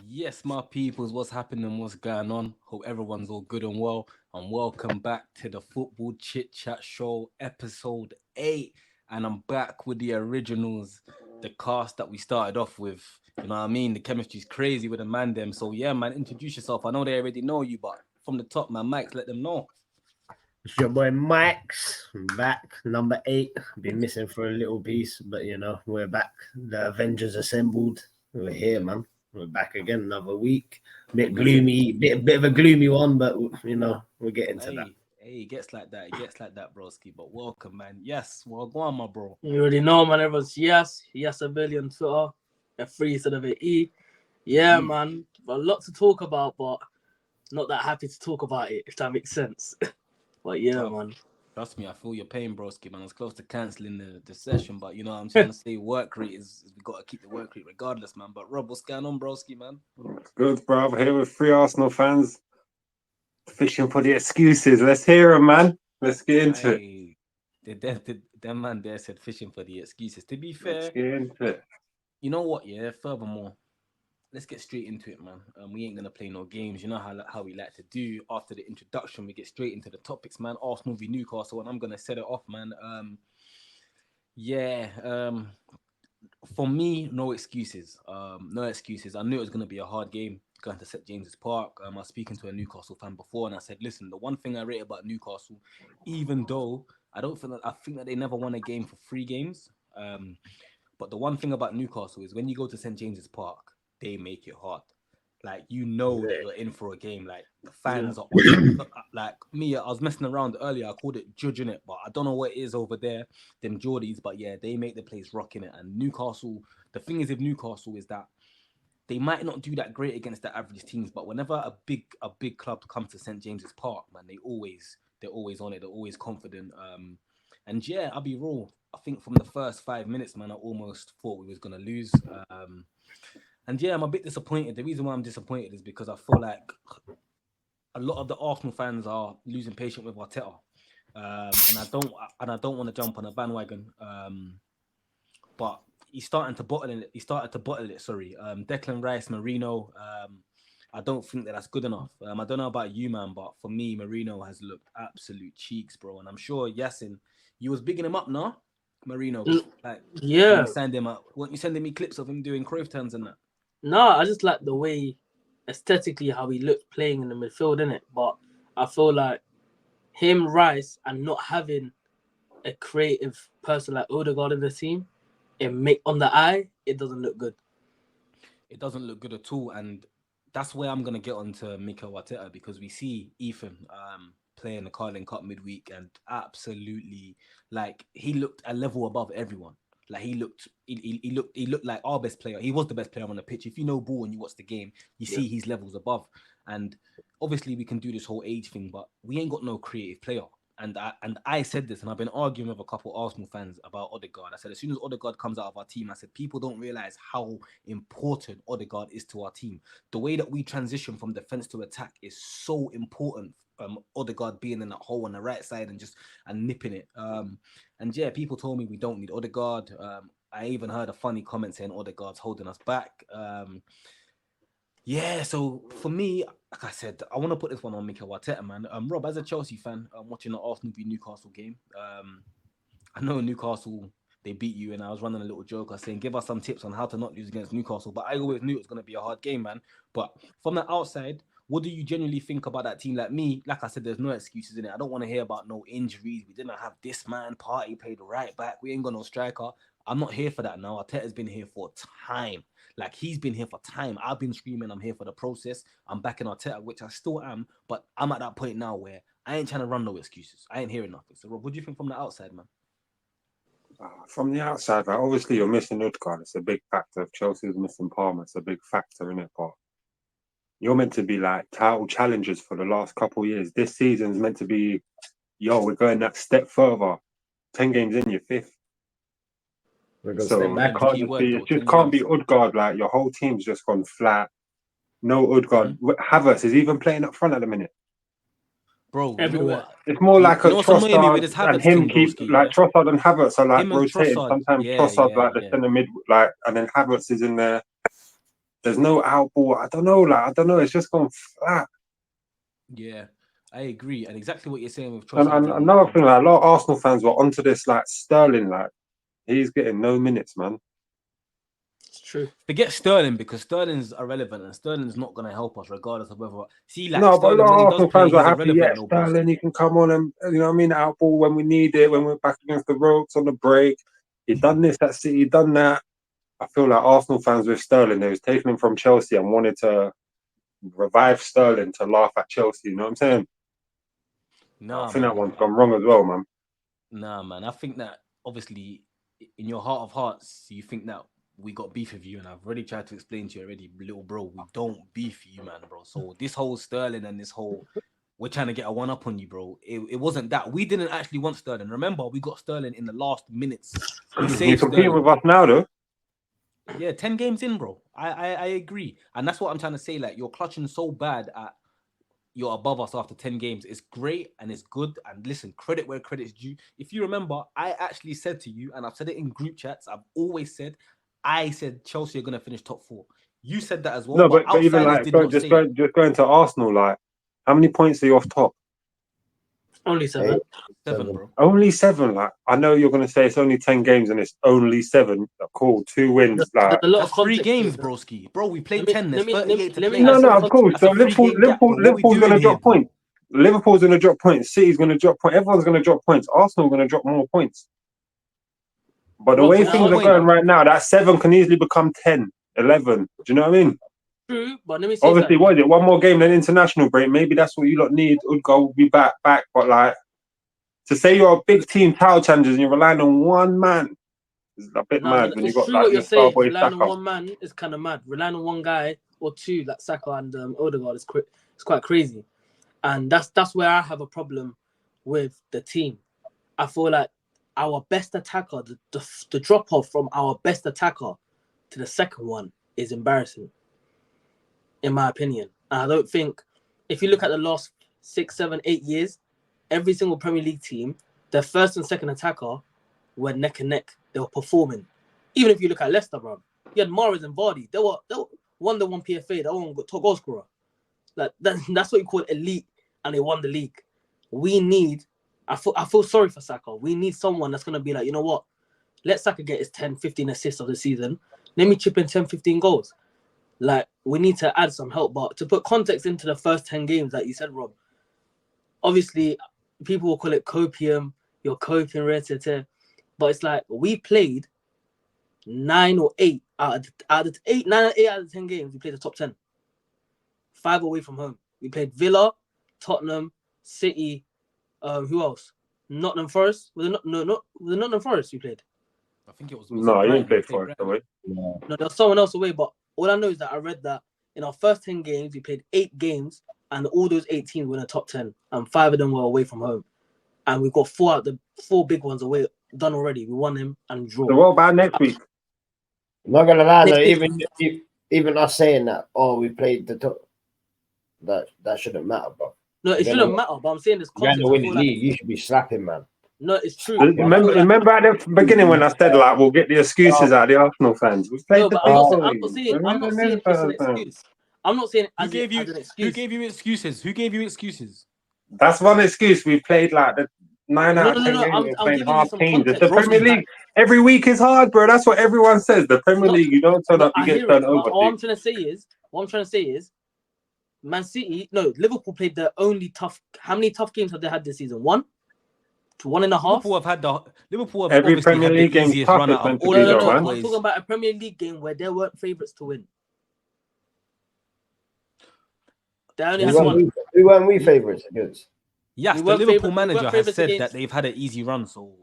Yes, my peoples, what's happening? What's going on? Hope everyone's all good and well. And welcome back to the Football Chit Chat Show, episode 8. And I'm back with the originals, the cast that we started off with. You know what I mean? The chemistry's crazy with the man them. So yeah, man, introduce yourself. I know they already know you, but from the top, man, Mike, let them know. It's your boy Max. I'm back, number 8. Been missing for a little piece, but you know, we're back. The Avengers assembled. We're here, man. We're back again another week. Bit gloomy, bit of a gloomy one, but you know, we'll get into that. Hey, it gets like that. It gets like that, broski. But welcome, man. Yes, well, go on, my bro. You already know, man. Everyone's yes a billion Twitter, a free instead of an E. Yeah, man. A lot to talk about, but not that happy to talk about it, if that makes sense. But yeah, man. Trust me, I feel your pain, broski, man. I was close to cancelling the session, but you know what I'm trying to say, work rate is we got to keep the work rate regardless, man. But Rob, what's going on, broski, man? Good, bro. Here with 3 Arsenal fans fishing for the excuses. Let's hear them, man. Let's get into it. The man there said fishing for the excuses. To be fair, let's get into it. You know what? Yeah. Furthermore, let's get straight into it, man. We ain't gonna play no games. You know how we like to do. After the introduction, we get straight into the topics, man. Arsenal v Newcastle, and I'm gonna set it off, man. For me, no excuses. No excuses. I knew it was gonna be a hard game going to St James's Park. I was speaking to a Newcastle fan before, and I said, listen, the one thing I rate about Newcastle, even though I think that they never won a game for 3 games. But the one thing about Newcastle is when you go to St James's Park, they make it hard. Like, you know that you're in for a game. Like, the fans are like me. I was messing around earlier. I called it judging it, but I don't know what it is over there, them Geordies. But yeah, they make the place rocking it. And Newcastle, the thing is with Newcastle is that they might not do that great against the average teams, but whenever a big club comes to St James's Park, man, they're always on it. They're always confident. And yeah, I'll be real. I think from the first 5 minutes, man, I almost thought we was gonna lose. And yeah, I'm a bit disappointed. The reason why I'm disappointed is because I feel like a lot of the Arsenal fans are losing patience with Arteta, and I don't want to jump on a bandwagon. But he's starting to bottle it. Declan Rice, Marino. I don't think that's good enough. I don't know about you, man, but for me, Marino has looked absolute cheeks, bro. And I'm sure Yasin, you was bigging him up, no? Marino, like yeah, you send him up. Weren't you sending me clips of him doing Cruyff turns and that? No, I just like the way aesthetically how he looked playing in the midfield, innit? But I feel like him, Rice, and not having a creative person like Odegaard in the team, on the eye, it doesn't look good. It doesn't look good at all, and that's where I'm gonna get onto Mikel Arteta, because we see Ethan playing the Carling Cup midweek, and absolutely, like, he looked a level above everyone. Like, he looked like our best player. He was the best player on the pitch. If you know ball and you watch the game, you see his levels above. And obviously we can do this whole age thing, but we ain't got no creative player. And I said this, and I've been arguing with a couple of Arsenal fans about Odegaard. I said, as soon as Odegaard comes out of our team, I said, people don't realize how important Odegaard is to our team. The way that we transition from defense to attack is so important. Odegaard being in that hole on the right side and nipping it. And yeah, people told me we don't need Odegaard. I even heard a funny comment saying Odegaard's holding us back. Yeah, so for me, like I said, I want to put this one on Mikel Arteta, man. Rob, as a Chelsea fan, I'm watching the Arsenal v Newcastle game. I know Newcastle, they beat you, and I was running a little joke. I was saying, give us some tips on how to not lose against Newcastle. But I always knew it was going to be a hard game, man. But from the outside, what do you genuinely think about that team? Like me, like I said, there's no excuses in it. I don't want to hear about no injuries. We didn't have this man. Party played right back. We ain't got no striker. I'm not here for that now. Arteta's been here for time. Like, he's been here for time. I've been screaming, I'm here for the process. I'm backing Arteta, which I still am. But I'm at that point now where I ain't trying to run no excuses. I ain't hearing nothing. So, Rob, what do you think from the outside, man? From the outside, like, obviously you're missing Odegaard. It's a big factor. If Chelsea's missing Palmer, it's a big factor, isn't it? But you're meant to be like title challengers for the last couple of years. This season's meant to be, we're going that step further. 10 games in, you're 5th. We're gonna So stay it back. games, can't key just word be, though, it just 10 can't be games. Odegaard. Like your whole team's just gone flat. No Odegaard. Havertz is even playing up front at the minute. Bro, you know Everywhere. what? It's more like a what's annoying me with this Trossard and Havertz him thing, keep broski, like yeah? Trossard and Havertz are like Him and rotating. Trossard, Sometimes yeah, Trossard's yeah, like the yeah. centre mid, like, and then Havertz is in there. There's no out ball. I don't know. Like I don't know. It's just gone flat. Yeah, I agree. And exactly what you're saying with And, Trossard. And another thing, like a lot of Arsenal fans were onto this, like Sterling, like he's getting no minutes, man. It's true. forget Sterling because Sterling's irrelevant and Sterling's not going to help us regardless of whether. See, like No, but a Sterling, lot when he of does Arsenal play, fans were he's happy. Yeah, irrelevant, no broski. Sterling, he can come on and you know what I mean, out ball when we need it, when we're back against the ropes on the break. He done this at City, he done that. I feel like Arsenal fans with Sterling, they was taking him from Chelsea and wanted to revive Sterling to laugh at Chelsea. You know what I'm saying? Nah, I think that man. one's gone wrong as well, man. Nah, man. I think that obviously in your heart of hearts, you think that we got beef with you, and I've already tried to explain to you already, little bro. We don't beef you, man, bro. So this whole Sterling and this whole we're trying to get a one up on you, bro. It wasn't that. We didn't actually want Sterling. Remember, we got Sterling in the last minutes. We He's saved competing Sterling. with us now, though. Yeah, 10 games in, bro. I agree. And that's what I'm trying to say. Like, you're clutching so bad at you're above us after 10 games. It's great and it's good. And listen, credit where credit's due. If you remember, I actually said to you, and I've said it in group chats, I said Chelsea are going to finish top 4. You said that as well, No, but but even outsiders like did not say it. just going to Arsenal, like how many points are you off top? Only 7. 7, bro. Only 7. Like I know you're gonna say it's only 10 games and it's only 7. Cool, 2 wins. There's Like a lot That's of 3 context. games, broski. Bro, we played 10. There's 38 to Let me play. add no, some of course. context. So That's a 3-game gap, bro. What we Liverpool's doing gonna here, drop bro? points. Liverpool's gonna drop points. City's gonna drop points. Everyone's gonna drop points. Arsenal gonna drop more points. But the Rob, way can I What's the things ask are point? going you right now, that 7 can easily become 10, 11. Do you know what I mean? true, but let me say Obviously, something. what is it? One more game, then international break. Maybe that's what you lot need. Udgar will be back. But like to say you're a big team, title challengers, and you're relying on one man is a bit No, mad when you it's got true like what you're your star saying. boy Relying on Saka. one man is kind of mad. Relying on one guy or two, like Saka and Odegaard, is it's quite crazy. And that's where I have a problem with the team. I feel like our best attacker, the drop off from our best attacker to the second one is embarrassing, in my opinion. And I don't think, if you look at the last 6, 7, 8 years, every single Premier League team, their first and second attacker were neck and neck. They were performing. Even if you look at Leicester, bro, you had Mahrez and Vardy. They won the one PFA. That one got top goal scorer. Like that's what you call elite, and they won the league. We need. I feel sorry for Saka. We need someone that's gonna be like, you know what? Let Saka get his 10, 15 assists of the season. Let me chip in 10, 15 goals. Like, we need to add some help. But to put context into the first 10 games, like you said, Rob, obviously people will call it copium. You're coping, but it's like we played 9 or 8 out of 8 out of 10 games. We played the top 10. 5 away from home. We played Villa, Tottenham, City. Who else? Nottingham Forest. Was it Nottingham Forest we played? I think it was No, it you didn't Brighton? play We played for it, Brighton. No, there was someone else away. But all I know is that I read that in our first 10 games, we played 8 games, and all those 8 teams were in the top 10, and 5 of them were away from home. And we got 4 out the 4 big ones away done already. We won them and draw. So what about next week? I'm not gonna lie though, Next even us saying that, we played the top, that shouldn't matter, bro. No, it shouldn't matter. But I'm saying this You're context. gonna win the I feel like, league. You should be slapping, man. no, it's true. Remember at the beginning when I said like we'll get the excuses out of the Arsenal fans. We played No, the but I'm not saying it's an excuse. I'm not saying Who as gave you? an Who excuse. gave you excuses? Who gave you excuses? That's one excuse. We played like the 9 out of 10 No. games. We're I'm playing giving you hard some teams. It's context. the Premier Broski. League. Every week is hard, bro. That's what everyone says. The Premier No, League, you don't turn No, up, you I get hear turned it. over. But what I'm trying to say is, Man City. No, Liverpool played the only tough. How many tough games have they had this season? 1 to 1.5. Liverpool have Every obviously Premier had League the game's easiest tough. run It's out of meant to all be of the though, top man. I'm boys. talking about a Premier League game where they weren't favourites to win. They only had one. Who weren't we favourites against? Yes, We the weren't Liverpool favourites- we manager weren't has favourites said against- that they've had an easy run. So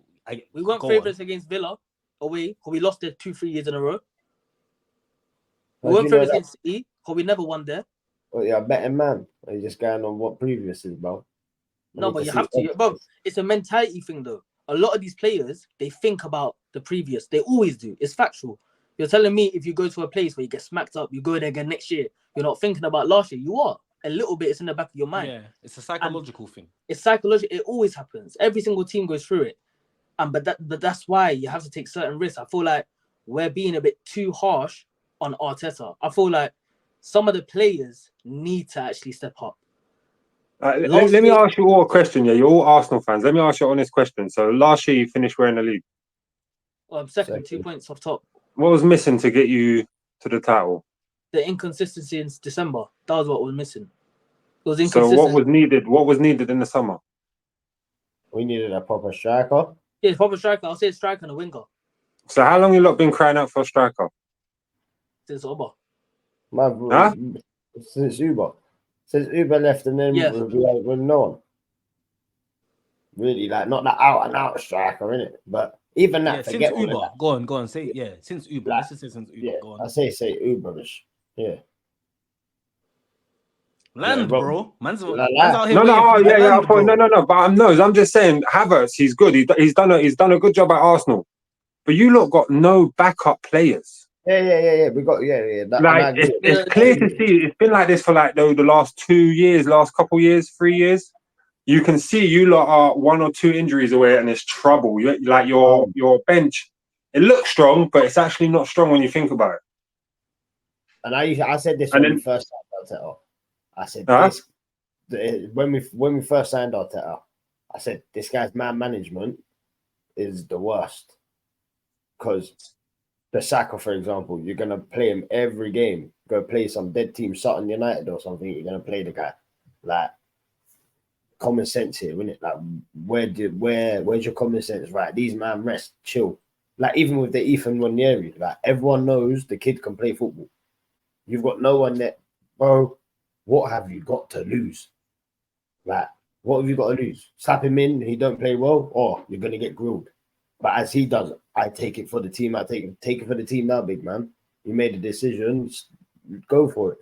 We weren't go favourites against Villa away, because we lost there 2-3 years in a row. We How do weren't you know favourites that? against City, because we never won there. Oh yeah, betting man. Are you just going on what previous is, bro? No, but you have to. Bro, it's a mentality thing, though. A lot of these players, they think about the previous. They always do. It's factual. You're telling me if you go to a place where you get smacked up, you go there again next year, you're not thinking about last year. You are. A little bit, it's in the back of your mind. Yeah, it's a psychological thing. It's psychological. It always happens. Every single team goes through it. But that's why you have to take certain risks. I feel like we're being a bit too harsh on Arteta. I feel like some of the players need to actually step up. Let me ask you all a question. Yeah, you're all Arsenal fans. Let me ask you an honest question. So last year you finished where in the league? Second, 2 points off top. What was missing to get you to the title? The inconsistency in December. That was what was missing. It was inconsistent. So what was needed? What was needed in the summer? We needed a proper striker. Yeah, proper striker. I'll say striker and a winger. So how long you lot been crying out for a striker? Since Oba. Huh? Since Uber. Since Uber left, and then we're no one. Really, like, not that out and out striker, innit? But even that, since Uber. Go on, say since Uber. Like, Let's just say since Uber. Yeah, go on. I say Uberish. Yeah. Land, yeah, bro. Man's like, out here. No. But I'm just saying, Havertz, he's good. He's done a good job at Arsenal. But you lot got no backup players. Yeah. We got It's clear to see. It's been like this for like the last 2 years, last couple years, 3 years. You can see you lot are 1 or 2 injuries away, and it's trouble. Your bench, it looks strong, but it's actually not strong when you think about it. And I said this when we first signed Arteta. I said this when we first signed Arteta. I said this guy's man management is the worst, because the Saka, for example, you're gonna play him every game. Go play some dead team, Sutton United or something. You're gonna play the guy. Like, common sense here, isn't it? Like, where's your common sense? Right, these man rest, chill. Like, even with the Ethan Ranieri, like, everyone knows the kid can play football. You've got no one that, bro. What have you got to lose? Like, what have you got to lose? Slap him in, he don't play well, or you're gonna get grilled. But as he does, I take it for the team. I take it for the team now, big man. You made a decision, go for it.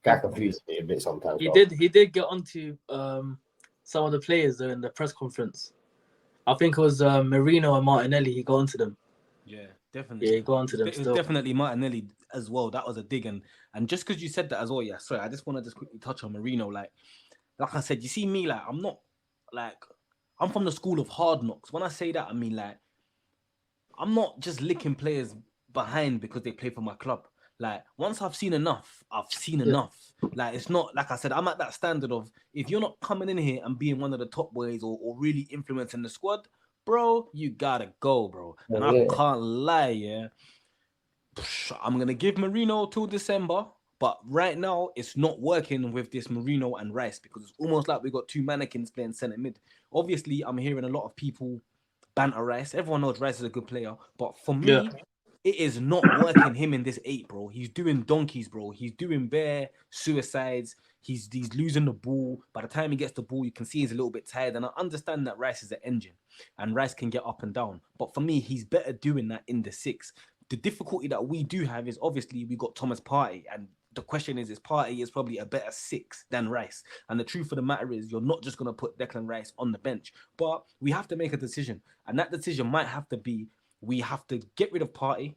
Guy confused me a bit sometimes. He did get onto some of the players though in the press conference. I think it was Marino and Martinelli. He got onto them. Yeah, definitely. Yeah, he got onto them. It was definitely Martinelli as well. That was a dig, and just because you said that as well, yeah. Sorry, I just want to quickly touch on Marino. Like I said, you see me, like, I'm from the school of hard knocks. When I say that, I mean, like, I'm not just licking players behind because they play for my club. Like, once I've seen enough, I've seen enough. Like, it's not, like I said, I'm at that standard of, if you're not coming in here and being one of the top boys or really influencing the squad, bro, you gotta go, bro. And I can't lie, yeah. I'm going to give Marino till December, but right now it's not working with this Marino and Rice, because it's almost like we got 2 mannequins playing centre mid. Obviously, I'm hearing a lot of people banter Rice. Everyone knows Rice is a good player, but for me, it is not working him in this 8, bro. He's doing donkeys, bro. He's doing bare suicides. He's losing the ball. By the time he gets the ball, you can see he's a little bit tired. And I understand that Rice is an engine and Rice can get up and down. But for me, he's better doing that in the 6. The difficulty that we do have is, obviously, we got Thomas Partey. And the question is Partey is probably a better 6 than Rice. And the truth of the matter is, you're not just going to put Declan Rice on the bench. But we have to make a decision. And that decision might have to be, we have to get rid of Partey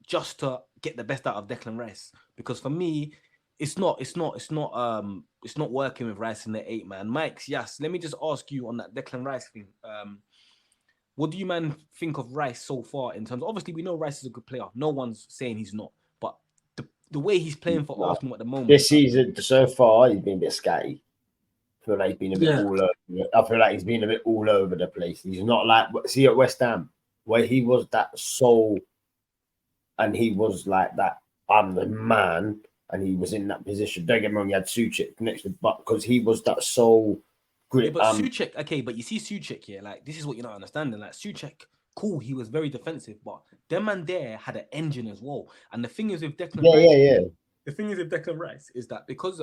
just to get the best out of Declan Rice. Because for me, it's not working with Rice in the 8, man. Mike, yes, let me just ask you on that Declan Rice thing. What do you, man, think of Rice so far in terms of, obviously we know Rice is a good player. No one's saying he's not. But the way he's playing for Arsenal at the moment. This season so far, he's been a bit scatty. I feel like he's been a bit all over. I feel like he's been a bit all over the place. He's not like, see, at West Ham, where he was that soul, and he was like that, I'm the man, and he was in that position. Don't get me wrong, he had Souček next to, but because he was that soul grit. Yeah, but Souček, okay, but you see Souček here, like, this is what you're not understanding. Like, Souček, cool, he was very defensive, but them man there had an engine as well. And the thing is with Declan Rice, the thing is with Declan Rice is that because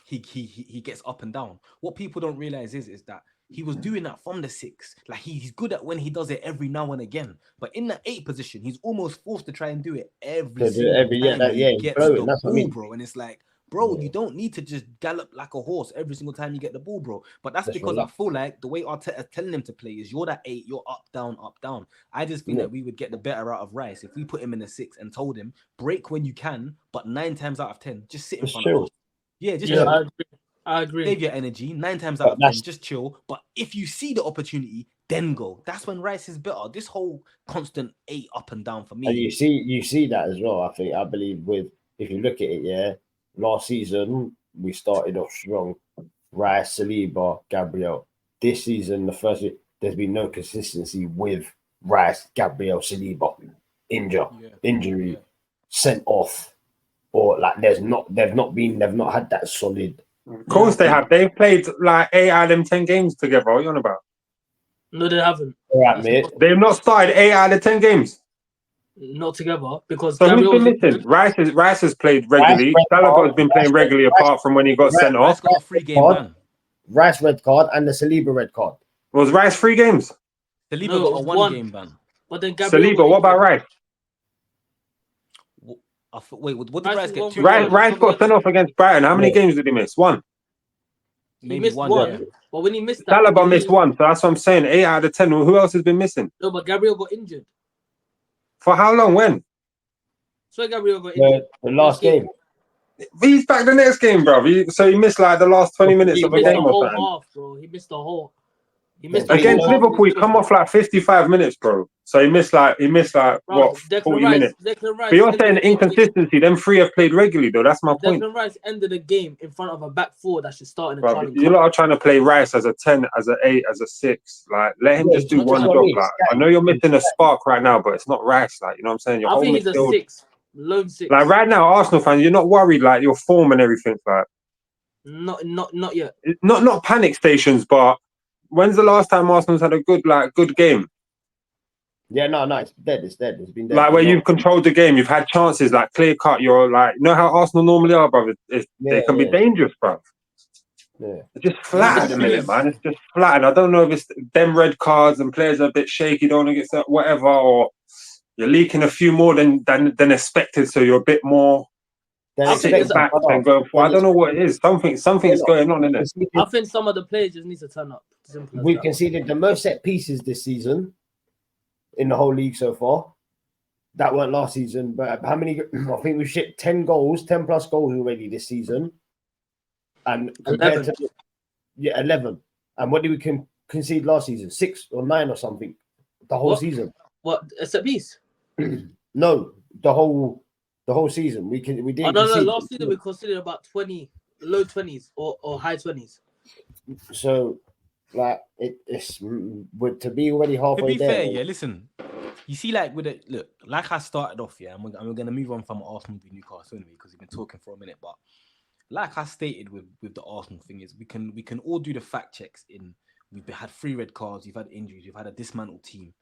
he gets up and down, what people don't realize is that he was doing that from the 6. Like, he's good at when he does it every now and again. But in that 8 position, he's almost forced to try and do it every single time he gets the ball, bro. And it's like, bro, you don't need to just gallop like a horse every single time you get the ball, bro. But that's because I feel like the way Arteta's telling him to play is you're that 8, you're up, down, up, down. I just think that we would get the better out of Rice if we put him in a 6 and told him, break when you can, but 9 times out of 10, just sit in front of us. Yeah, just chill. I agree. Save your energy. 9 times out of 10, just chill. But if you see the opportunity, then go. That's when Rice is better. This whole constant 8 up and down for me. And you see that as well. I believe with, if you look at it, last season we started off strong. Rice, Saliba, Gabriel. This season, there's been no consistency with Rice, Gabriel, Saliba. Injury, sent off, or like they've not had that solid. Of course they have. They've played like 8 out of them 10 games together. What are you on about? No, they haven't. All right, mate. They've not started 8 out of 10 games. Not together, because so who's been missing? Rice has played regularly. Saliba has been playing regularly apart from when he got sent off. Rice got a 3-game ban. Rice red card and the Saliba red card. Was Rice 3 games? Saliba got a 1-game ban. But then Saliba, what about Rice? Wait, what did Rice get? 2 Rice got sent off against Brighton. How many games did he miss? 1. He missed one. Yeah. But when he missed that, Saliba missed 1. So that's what I'm saying. 8 out of 10. Who else has been missing? No, but Gabriel got injured. For how long? When? So Gabriel got injured. The last game. He's back the next game, bro. So he missed like the last 20 minutes of a game or something. Half, bro. He missed the whole. Against Liverpool, he come off like 55 minutes, bro. So he missed like what, 40 minutes. But you're saying inconsistency. Them 3 have played regularly, though. That's my point. Declan Rice ended the game in front of a back 4 that should start in the Carling. You lot are trying to play Rice as a 10, as a 8, as a 6. Like, let him just do one job. Like, I know you're missing a spark right now, but it's not Rice. Like, you know what I'm saying? I think he's a 6, lone 6. Like right now, Arsenal fans, you're not worried like your form and everything. Like, not yet. Not panic stations, but. When's the last time Arsenal's had a good game? Yeah, no, it's dead. It's been dead. Like where you've controlled the game, you've had chances, like clear cut. You're like, you know how Arsenal normally are, brother. They can be dangerous, bro. Yeah, it's just flat at the minute, man. It's just flat, and I don't know if it's them red cards and players are a bit shaky, don't want to get whatever, or you're leaking a few more than expected, so you're a bit more. Sitting back and going for. I don't know what it is. Something is going on, isn't it? I think some of the players just need to turn up. We've conceded the most set pieces this season in the whole league so far. That weren't last season, but how many? I think we've shipped 10 plus goals already this season. And compared 11. To 11. And what did we concede last season? 6 or 9 or something. The whole season. What? A set piece? No, the whole season. We did. No. Last season we conceded about 20, low 20s or high 20s. So, like it's to be already halfway to be there. Fair, yeah. Listen, you see, like with it, look, like I started off, yeah, and we're gonna move on from Arsenal to Newcastle anyway because we've been talking for a minute. But like I stated with the Arsenal thing is, we can all do the fact checks. We've had 3 red cards, we've had injuries, we've had a dismantled team.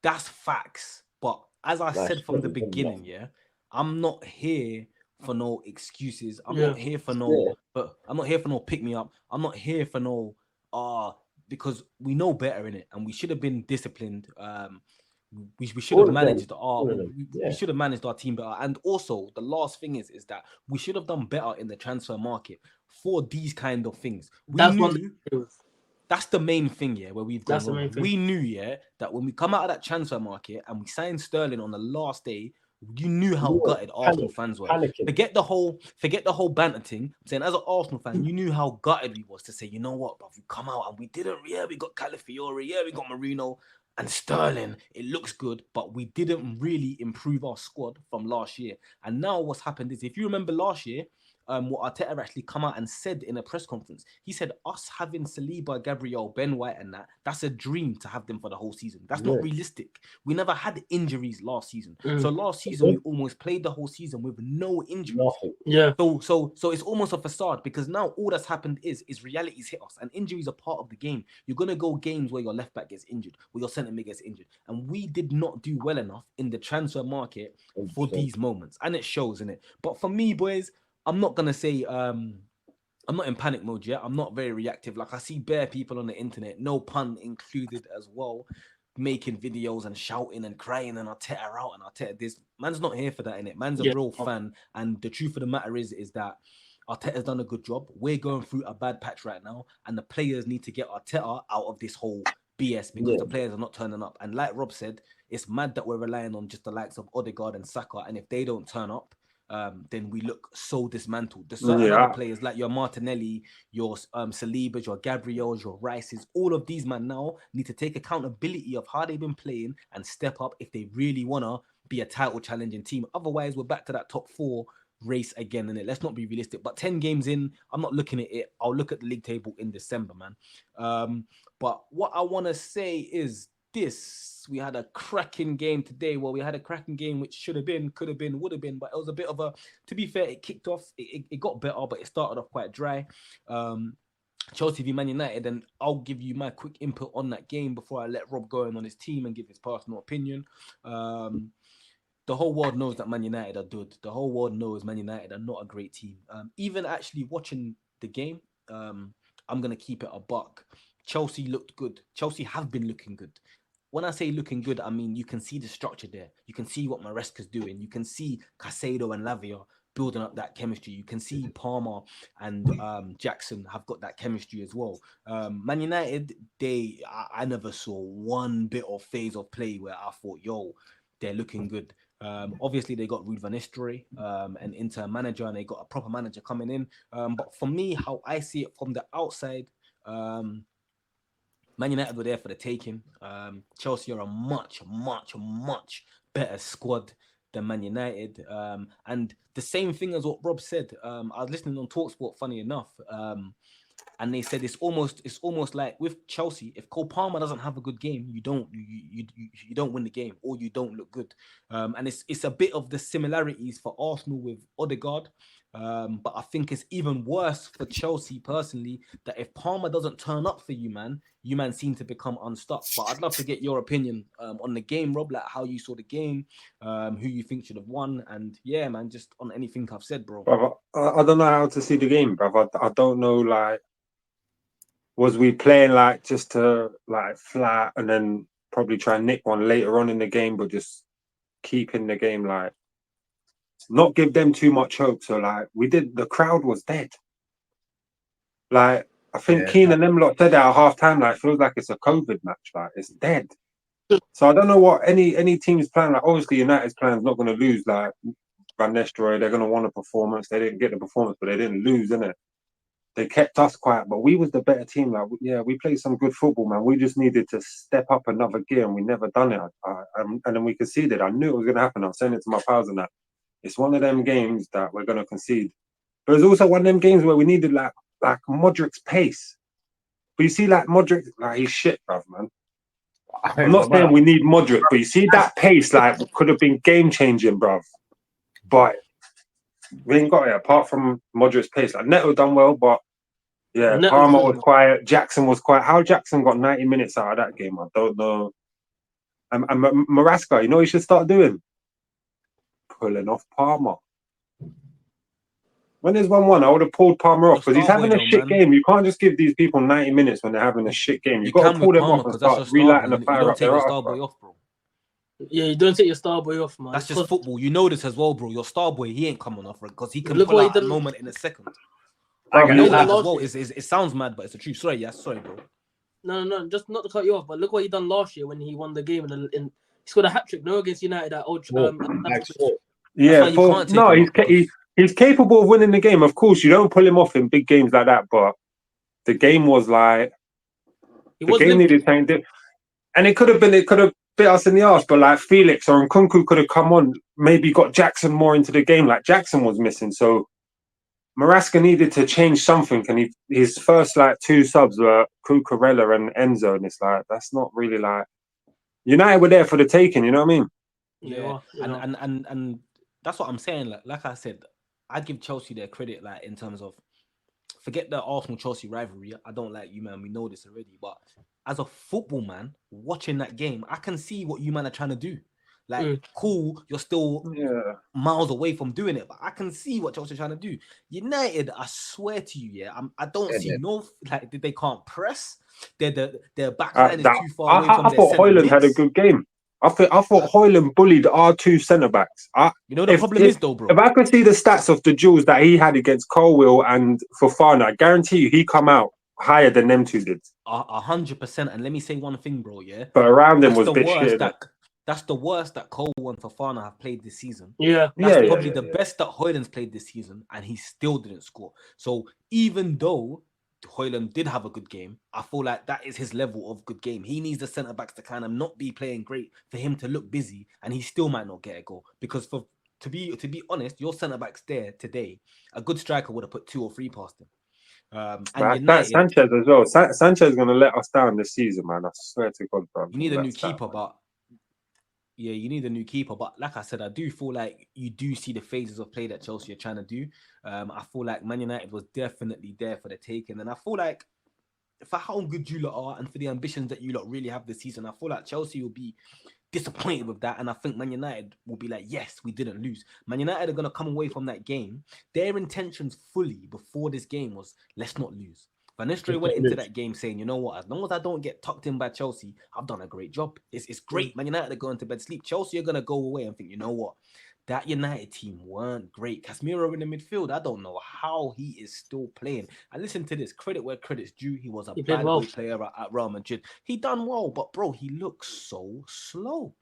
That's facts. But as I said from the beginning, yeah, I'm not here for no excuses. I'm not here for no, but I'm not here for no pick me up. I'm not here for no, because we know better in it, and we should have been disciplined. We should have managed we should have managed our team better. And also, the last thing is that we should have done better in the transfer market for these kind of things. That's the main thing, yeah, where we've gone wrong. We knew, yeah, that when we come out of that transfer market and we signed Sterling on the last day, you knew how gutted Arsenal fans were. Forget the whole banter thing. I'm saying, as an Arsenal fan, you knew how gutted we was to say, you know what, bruv, we come out and we didn't, we got Calafiori, we got Marino and Sterling. It looks good, but we didn't really improve our squad from last year. And now what's happened is, if you remember last year, what Arteta actually come out and said in a press conference. He said, us having Saliba, Gabriel, Ben White and that's a dream to have them for the whole season. That's not realistic. We never had injuries last season. So last season, we almost played the whole season with no injuries. Yeah. So it's almost a facade, because now all that's happened is reality's hit us, and injuries are part of the game. You're going to go games where your left back gets injured, where your centre mid gets injured. And we did not do well enough in the transfer market for these moments. And it shows in it. But for me, boys, I'm not gonna say I'm not in panic mode yet. I'm not very reactive. Like, I see bare people on the internet, no pun included as well, making videos and shouting and crying and Arteta out and Arteta this. Man's not here for that, innit? Man's a Yeah. real fan. And the truth of the matter is that Arteta's done a good job. We're going through a bad patch right now, and the players need to get Arteta out of this whole BS because the players are not turning up. And like Rob said, it's mad that we're relying on just the likes of Odegaard and Saka, and if they don't turn up, then we look so dismantled. There's certain other players like your Martinelli, your Salibas, your Gabriels, your Rices, all of these man now need to take accountability of how they've been playing and step up if they really want to be a title challenging team. Otherwise, we're back to that top 4 race again, and let's not be realistic. But 10 games in, I'm not looking at it. I'll look at the league table in December, man. But what I want to say is this: we had a cracking game today. Well, we had a cracking game which should have been, could have been, would have been, but it was a bit of a, to be fair, it kicked off, it got better, but it started off quite dry. Chelsea v Man United, and I'll give you my quick input on that game before I let Rob go in on his team and give his personal opinion. The whole world knows that Man United are good. The whole world knows Man United are not a great team. Even actually watching the game, I'm going to keep it a buck. Chelsea looked good. Chelsea have been looking good. When I say looking good, I mean you can see the structure there. You can see what Maresca's doing. You can see Caicedo and Lavia building up that chemistry. You can see Palmer and Jackson have got that chemistry as well. Man United, I never saw one bit of phase of play where I thought, yo, they're looking good. Obviously, they got Ruud van Nistelrooy, an interim manager, and they got a proper manager coming in. But for me, how I see it from the outside, Man United were there for the taking. Chelsea are a much, much, much better squad than Man United. And the same thing as what Rob said. I was listening on TalkSport, funny enough, and they said it's almost like with Chelsea, if Cole Palmer doesn't have a good game, you don't win the game or you don't look good. And it's a bit of the similarities for Arsenal with Odegaard. But I think it's even worse for Chelsea personally that if Palmer doesn't turn up for you man seem to become unstuck. But I'd love to get your opinion on the game, Rob, like how you saw the game, who you think should have won, and yeah, man, just on anything I've said, bro. Brother, I don't know how to see the game, brother. I don't know, like, was we playing like just to like flat and then probably try and nick one later on in the game, but just keep in the game, like not give them too much hope. So like the crowd was dead. Like I think Keane and them lot said at half time, like feels like it's a COVID match, like it's dead. So I don't know what any team's plan. Like obviously United's plan is not going to lose. Like Van Nistelrooy, they're going to want a performance. They didn't get the performance, but they didn't lose, innit? They kept us quiet, but we was the better team. Like, yeah, we played some good football, man. We just needed to step up another gear, and we never done it. And then we conceded. I knew it was going to happen. I was saying it to my pals and that. It's one of them games that we're going to concede. But it's also one of them games where we needed like Modric's pace. But you see, like Modric, like he's shit, bruv, man. I'm not saying we need Modric, but you see that pace, like could have been game changing, bruv. But we ain't got it apart from Modric's pace. Like Neto done well, but yeah, Palmer was quiet. Jackson was quiet. How Jackson got 90 minutes out of that game, I don't know. And Maresca, you know what he should start doing? Pulling off Palmer. When there's 1-1, I would have pulled Palmer off because he's having a shit game. You can't just give these people 90 minutes when they're having a shit game. You've got to pull them off and start relighting the fire up their ass, bro. Yeah, you don't take your star boy off, man. That's just football. You know this as well, bro. Your star boy, he ain't coming off because he can pull out a moment in a second. I know that as well. It sounds mad, but it's the truth. Sorry, bro. No, just not to cut you off, but look what he done last year when he won the game and he scored a hat trick, no, against United at Old. Yeah, he's capable of winning the game. Of course, you don't pull him off in big games like that, but the game was like the game needed something, and it could have bit us in the arse. But like Felix or Nkunku could have come on, maybe got Jackson more into the game. Like Jackson was missing, so Maresca needed to change something, and his first like 2 subs were Cucurella and Enzo, and it's like that's not really like United were there for the taking. You know what I mean? Yeah, and that's what I'm saying. Like I said, I give Chelsea their credit, like in terms of forget the Arsenal-Chelsea rivalry. I don't like you, man. We know this already. But as a football man, watching that game, I can see what you man are trying to do. Like, cool, you're still Yeah. miles away from doing it, but I can see what Chelsea are trying to do. United, I swear to you, I don't see no like they can't press. Their back line is too far away from I their thought centre Højlund had a mids. good game. I thought Højlund bullied our two centre backs. You know the problem is though, bro. If I could see the stats of the duels that he had against Colwill and Fofana, I guarantee you he come out higher than them two did. 100%. And let me say one thing, bro. Yeah, but around him that's was the a bit worst shit. That's the worst that Cole and Fofana have played this season. Yeah, that's probably the best that Højlund's played this season, and he still didn't score. So even though Højlund did have a good game, I feel like that is his level of good game. He needs the centre backs to kind of not be playing great for him to look busy, and he still might not get a goal. Because to be honest, your centre backs there today, a good striker would have put 2 or 3 past him. And United, Sanchez as well. Sanchez is going to let us down this season, man. I swear to God, bro. You need a new keeper, but yeah, you need a new keeper. But like I said, I do feel like you do see the phases of play that Chelsea are trying to do. I feel like Man United was definitely there for the taking, and I feel like for how good you lot are and for the ambitions that you lot really have this season, I feel like Chelsea will be disappointed with that, and I think Man United will be like, yes, we didn't lose. Man United are going to come away from that game. Their intentions fully before this game was, let's not lose. Van Nistelrooy went into that game saying, you know what, as long as I don't get tucked in by Chelsea, I've done a great job. It's great. Man United are going to bed sleep. Chelsea are going to go away and think, you know what, that United team weren't great. Casemiro in the midfield, I don't know how he is still playing. And listen to this, credit where credit's due. He was a bad boy player at Real Madrid. He done well, but bro, he looks so slow.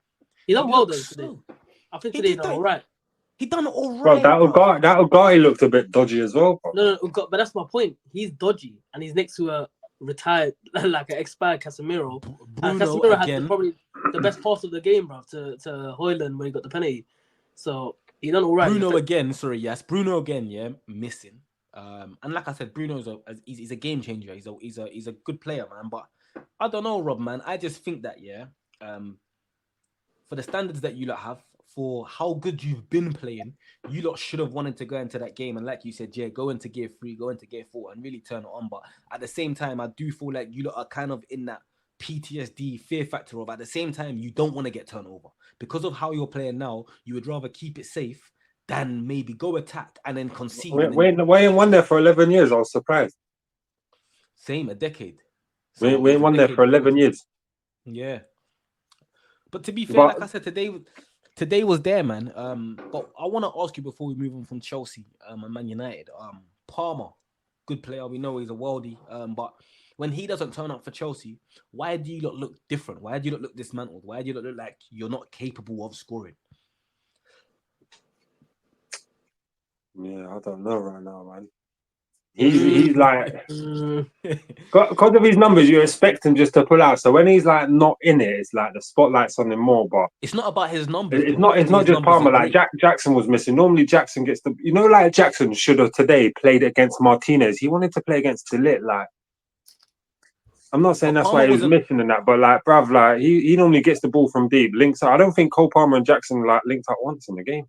He done well though today. I think today he done all right. He done all right. Bro, that Ugarte looked a bit dodgy as well. Bro. No, but that's my point. He's dodgy, and he's next to a retired, like an expired Casemiro. And Casemiro had probably the best pass of the game, bro, to Højlund when he got the penalty. So he done all right. Bruno again, yeah, missing. And like I said, Bruno's he's a game changer. He's a good player, man. But I don't know, Rob, man. I just think that for the standards that you lot have, for how good you've been playing, you lot should have wanted to go into that game and, like you said, go into gear 3, go into gear 4, and really turn it on. But at the same time, I do feel like you lot are kind of in that PTSD fear factor of, at the same time, you don't want to get turned over because of how you're playing now. You would rather keep it safe than maybe go attack and then concede. We ain't won there for 11 years. I was surprised. Same, a decade. We ain't won there for 11 years. Yeah. But to be fair, like I said, today was there, man. But I want to ask you before we move on from Chelsea and Man United. Palmer, good player. We know he's a worldie. But when he doesn't turn up for Chelsea, why do you not look different? Why do you not look dismantled? Why do you not look like you're not capable of scoring? Yeah, I don't know right now, man. He's like, because of his numbers, you expect him just to pull out. So when he's like not in it, it's like the spotlight's on him more. But it's not about his numbers. It's not just Palmer. Like Jackson was missing. Normally Jackson gets the, like Jackson should have today played against Martinez. He wanted to play against De Ligt. Like, I'm not saying that's why he was missing in that, but like, bruv, like he normally gets the ball from deep, links out. I don't think Cole Palmer and Jackson like linked up once in the game.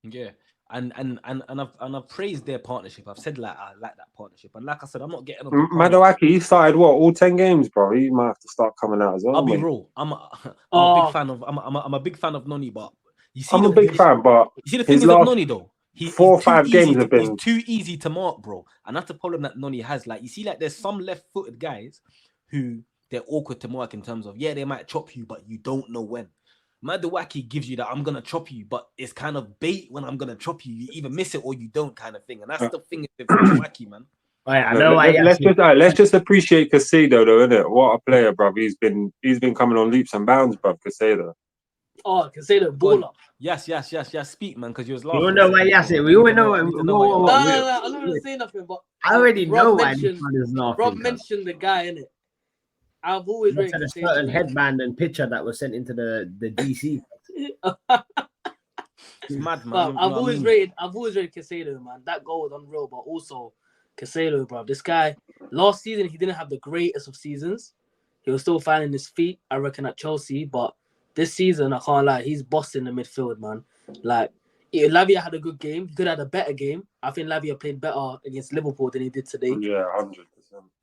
Yeah. And I've praised their partnership. I've said like I like that partnership. And like I said, I'm not getting on Madueke, he started all 10 games, bro. He might have to start coming out as well. I'll be real. I'm a big fan of I'm a big fan of Noni, but you see, I'm a big fan, but you see the thing is of Noni though. 4 or 5 games have been too easy to mark, bro. And that's the problem that Noni has. Like, you see, like there's some left-footed guys who they're awkward to mark in terms of, yeah, they might chop you, but you don't know when. Madueke gives you that I'm gonna chop you, but it's kind of bait when I'm gonna chop you. You either miss it or you don't, kind of thing. And that's the thing with Madueke, man. I know. Let's just appreciate Caicedo, though, innit? What a player, bruv. He's been coming on leaps and bounds, bruv. Caicedo. Oh, Caicedo, baller. Yes. Speak, man, because you was laughing. You know why? Yes, we all know. No, I'm not gonna say nothing, but I already know why he's laughing. Rob mentioned the guy, innit? I've always rated a certain headband and picture that was sent into the DC. It's mad, man. I've always rated Caicedo, man. That goal was unreal, but also Caicedo, bro. This guy, last season he didn't have the greatest of seasons. He was still finding his feet, I reckon, at Chelsea. But this season, I can't lie, he's bossing the midfield, man. Like, Lavia had a good game. He could have had a better game. I think Lavia played better against Liverpool than he did today. Yeah, 100%.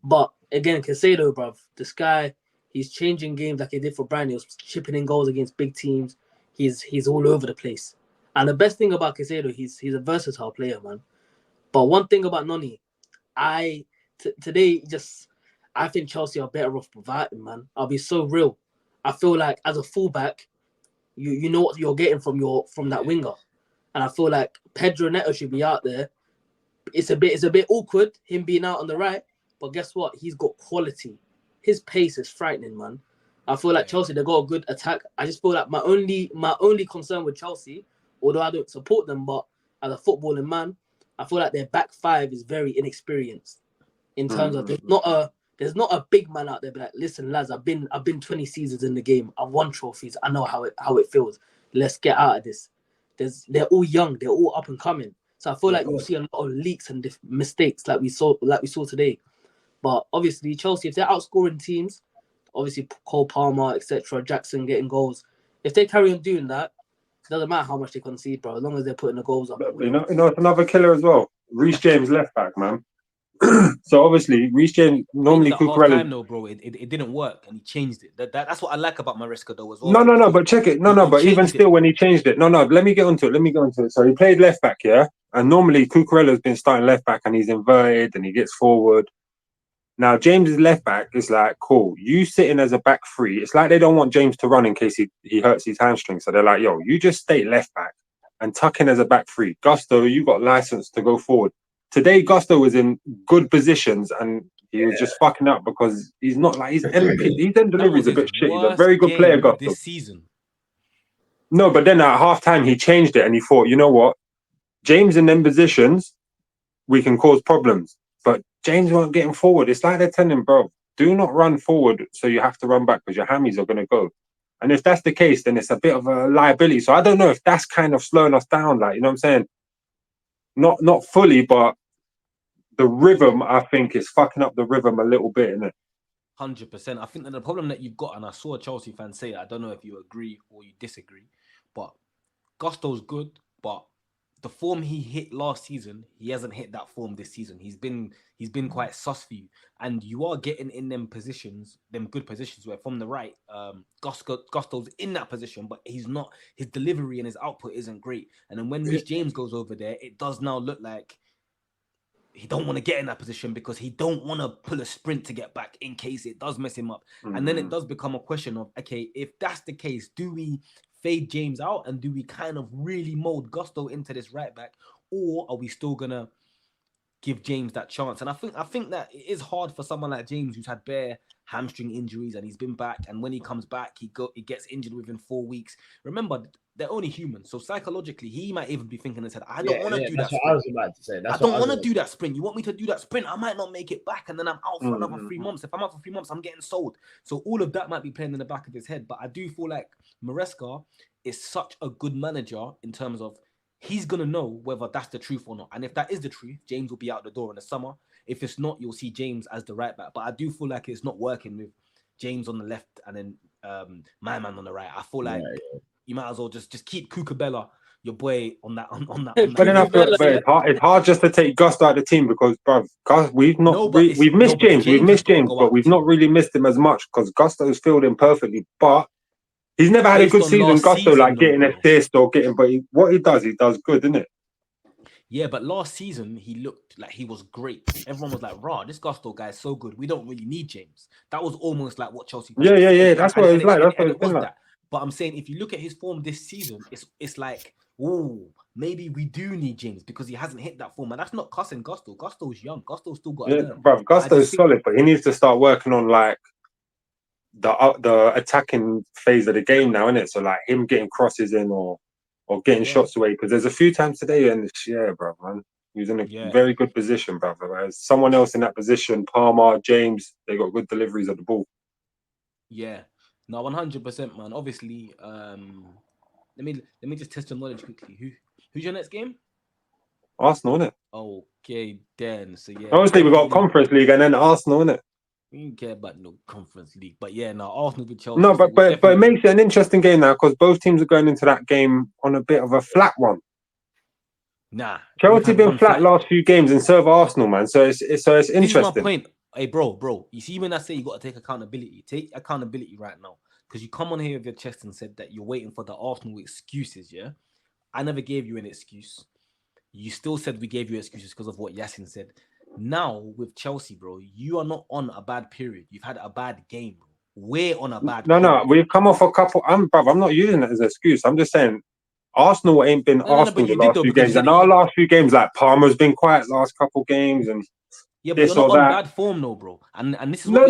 But again, Caicedo, bruv, this guy, he's changing games like he did for Brian. He was chipping in goals against big teams. he's all over the place. And the best thing about Caicedo, he's a versatile player, man. But one thing about Noni, today I think Chelsea are better off without him, man. I'll be so real. I feel like as a fullback, you know what you're getting from that winger, and I feel like Pedro Neto should be out there. It's a bit awkward him being out on the right, but guess what? He's got quality. His pace is frightening, man. I feel like Chelsea, they got a good attack. I just feel like my only concern with Chelsea, although I don't support them, but as a footballing man, I feel like their back five is very inexperienced in terms of there's not a big man out there. But like, listen, lads, I've been 20 seasons in the game. I've won trophies. I know how it feels. Let's get out of this. They're all young. They're all up and coming. So I feel like you'll see a lot of leaks and mistakes like we saw today. But obviously Chelsea, if they're outscoring teams, obviously Cole Palmer, etc., Jackson getting goals. If they carry on doing that, it doesn't matter how much they concede, bro. As long as they're putting the goals up. You know, it's another killer as well. Reece James left back, man. So obviously Reece James normally Cucurella. Time though, bro, it didn't work and he changed it. That's what I like about Maresca though as well. No, but check it. But even still, when he changed it, let me get onto it. So he played left back, yeah, and normally Cucurella's been starting left back and he's inverted and he gets forward. Now James's left back is like, cool, you sitting as a back three. It's like they don't want James to run in case he hurts his hamstring. So they're like, yo, you just stay left back and tuck in as a back three. Gusto, you got license to go forward. Today, Gusto was in good positions and he was just fucking up because he's not like his end delivery is a bit shit. He's a very good player, Gusto. This season. No, but then at half time he changed it and he thought, you know what? James in them positions, we can cause problems. But James weren't getting forward. It's like they're telling him, bro, do not run forward so you have to run back because your hammies are going to go. And if that's the case, then it's a bit of a liability. So I don't know if that's kind of slowing us down, like, you know what I'm saying? Not fully, but the rhythm, I think, is fucking up the rhythm a little bit, isn't it? 100%. I think that the problem that you've got, and I saw a Chelsea fan say it, I don't know if you agree or you disagree, but Gusto's good, but the form he hit last season, he hasn't hit that form this season. He's been quite sus for you, and you are getting in them positions, them good positions where from the right, Gusto's in that position, but he's not. His delivery and his output isn't great. And then when Reece James goes over there, it does now look like he don't want to get in that position because he don't want to pull a sprint to get back in case it does mess him up. And then it does become a question of, okay, if that's the case, do we fade James out and do we kind of really mold Gusto into this right back, or are we still gonna give James that chance? And I think that it is hard for someone like James who's had bare hamstring injuries and he's been back, and when he comes back he gets injured within 4 weeks. Remember, they're only human, so psychologically he might even be thinking in his head, I don't want to do that sprint. I was about to say. I don't want to do that sprint. You want me to do that sprint? I might not make it back, and then I'm out for another 3 months. If I'm out for 3 months, I'm getting sold. So all of that might be playing in the back of his head. But I do feel like Maresca is such a good manager in terms of he's going to know whether that's the truth or not. And if that is the truth, James will be out the door in the summer. If it's not, you'll see James as the right back. But I do feel like it's not working with James on the left and then my man on the right. I feel like you might as well just keep Cucurella, your boy, on that. But then I feel it's hard just to take Gusto out of the team because, bruv, we've missed James. We've missed James, but we've not really missed him as much because Gusto's filled in perfectly. But he's never had a good season, Gusto, like getting assist or getting. But what he does good, isn't it? Yeah, but last season he looked like he was great. Everyone was like, "Rah, this Gusto guy is so good. We don't really need James." That was almost like what Chelsea. Yeah. That's what it's like. That's what it's been like. But I'm saying, if you look at his form this season, it's like, oh, maybe we do need James because he hasn't hit that form. And that's not cussing Gusto. Gusto's young. Gusto's still got. Bruv, Gusto's solid, but he needs to start working on like the attacking phase of the game now, innit? So like him getting crosses in or getting shots away, because there's a few times today in this year, bro, man. He was in a very good position, brother. Whereas someone else in that position, Palmer, James, they got good deliveries of the ball. Yeah, no, 100%, man. Obviously, let me just test your knowledge quickly. Who's your next game? Arsenal, innit? Okay, then. So yeah. Obviously, we got Conference League and then Arsenal, innit? We don't care about no Conference League, but yeah, no, Arsenal with Chelsea. No, but it makes it an interesting game now because both teams are going into that game on a bit of a flat one. Nah, Chelsea been flat last few games, and so have Arsenal, man. So it's interesting. This is my point. Hey, bro. You see, when I say you got to take accountability right now. because you come on here with your chest and said that you're waiting for the Arsenal excuses. Yeah, I never gave you an excuse. You still said we gave you excuses because of what Yasin said. Now with Chelsea, bro, you are not on a bad period. You've had a bad game, bro. We're on a bad. No, we've come off a couple. I'm not using it as an excuse. I'm just saying Arsenal ain't been Arsenal the last few games. And our last few games, like Palmer's been quiet last couple games, and yeah, but you're not on bad form, no, bro. And this is what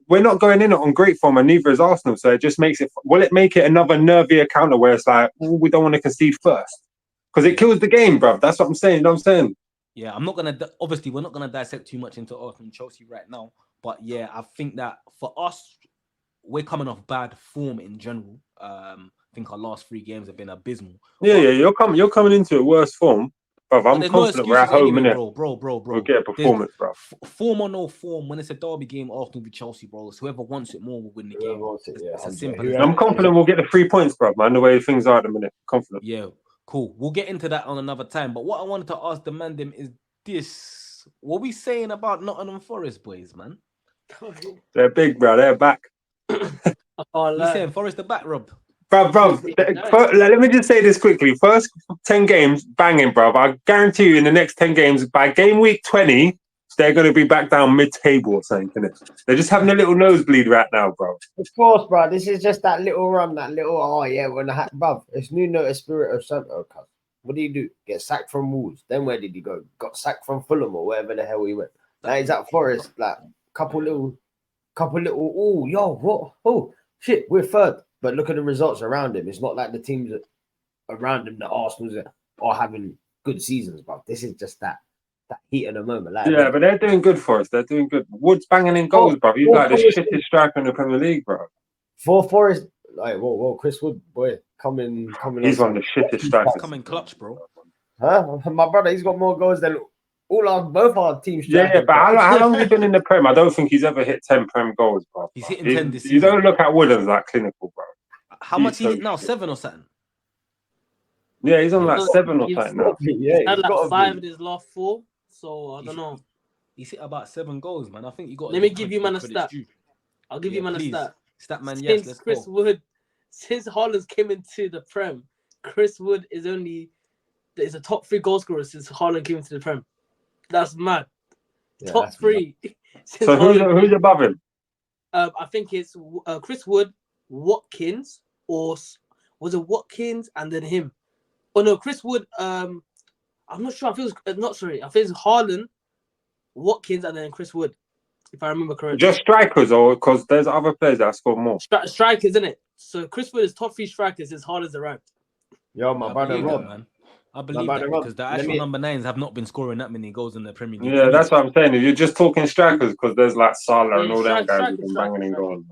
we're not going in on great form, and neither is Arsenal. So it just makes it. Will it make it another nervier counter where it's like, we don't want to concede first because it kills the game, bro. That's what I'm saying. You know what I'm saying? Yeah, I'm not gonna. Obviously, we're not gonna dissect too much into Arsenal and Chelsea right now. But yeah, I think that for us, we're coming off bad form in general. I think our last 3 games have been abysmal. Yeah, you're coming into a worse form, bro. I'm confident we're at home, anyway, innit? Bro. We'll get a performance, bro. Form or no form, when it's a derby game, Arsenal v Chelsea, bro, it's whoever wants it more will win the game. It's as simple as that. I'm confident we'll get the 3 points, bro, man. The way things are at the minute, confident. Yeah, cool. We'll get into that on another time. But what I wanted to ask the man them is this: what we saying about Nottingham Forest boys, man? They're big, bro. They're back. You saying Forest are back, Rob? Bro, let me just say this quickly. First 10 games, banging, bro. I guarantee you in the next 10 games, by game week 20, they're going to be back down mid-table or something, innit? They're just having a little nosebleed right now, bro. Of course, bro. This is just that little run, bro. It's Nuno Espirito Santo. What do you do? Get sacked from Wolves. Then where did he go? Got sacked from Fulham or wherever the hell he went. Now he's at Forest, like, couple little, oh, yo, what? Oh, shit, we're third. But look at the results around him. It's not like the teams around him, the Arsenals, are having good seasons, bro. This is just that heat of the moment. Like, yeah, but they're doing good for us. They're doing good. Wood's banging in goals, bro. He's like the shittest striker in the Premier League, bro. For Forest, like, whoa, Chris Wood, boy, coming. He's one of the shittest strikers. Coming clutch, bro. Huh? My brother, he's got more goals than both our teams. Yeah, but how long has he been in the Prem? I don't think he's ever hit 10 Prem goals, bro. He's hitting 10 this season. You don't look at Wood as like clinical, bro. How much he hit now? 7 or something? Yeah, he's on like 7 or something now. Yeah, he's had like 5 in his last 4, so I don't know. He's hit about 7 goals, man. I think you got. Let me give you man a stat. I'll give you man a stat. Stat man, yes. Since Chris Wood, since Haaland's came into the Prem, Chris Wood is a top 3 goal scorer since Haaland came into the Prem. That's mad. Yeah, top 3. So who's above him? I think it's Chris Wood, Watkins, or was it Watkins and then him? Oh no, Chris Wood. I'm not sure. I think it's Haaland, Watkins, and then Chris Wood, if I remember correctly. Just strikers, or because there's other players that score more. Strikers, isn't it? So Chris Wood is top 3 strikers since Haaland's arrived. Yo, my brother Rob, man. I believe that because the actual number 9s have not been scoring that many goals in the Premier League. Yeah, that's what I'm saying. If you're just talking strikers, because there's like Salah and all that guys who've been banging in goals.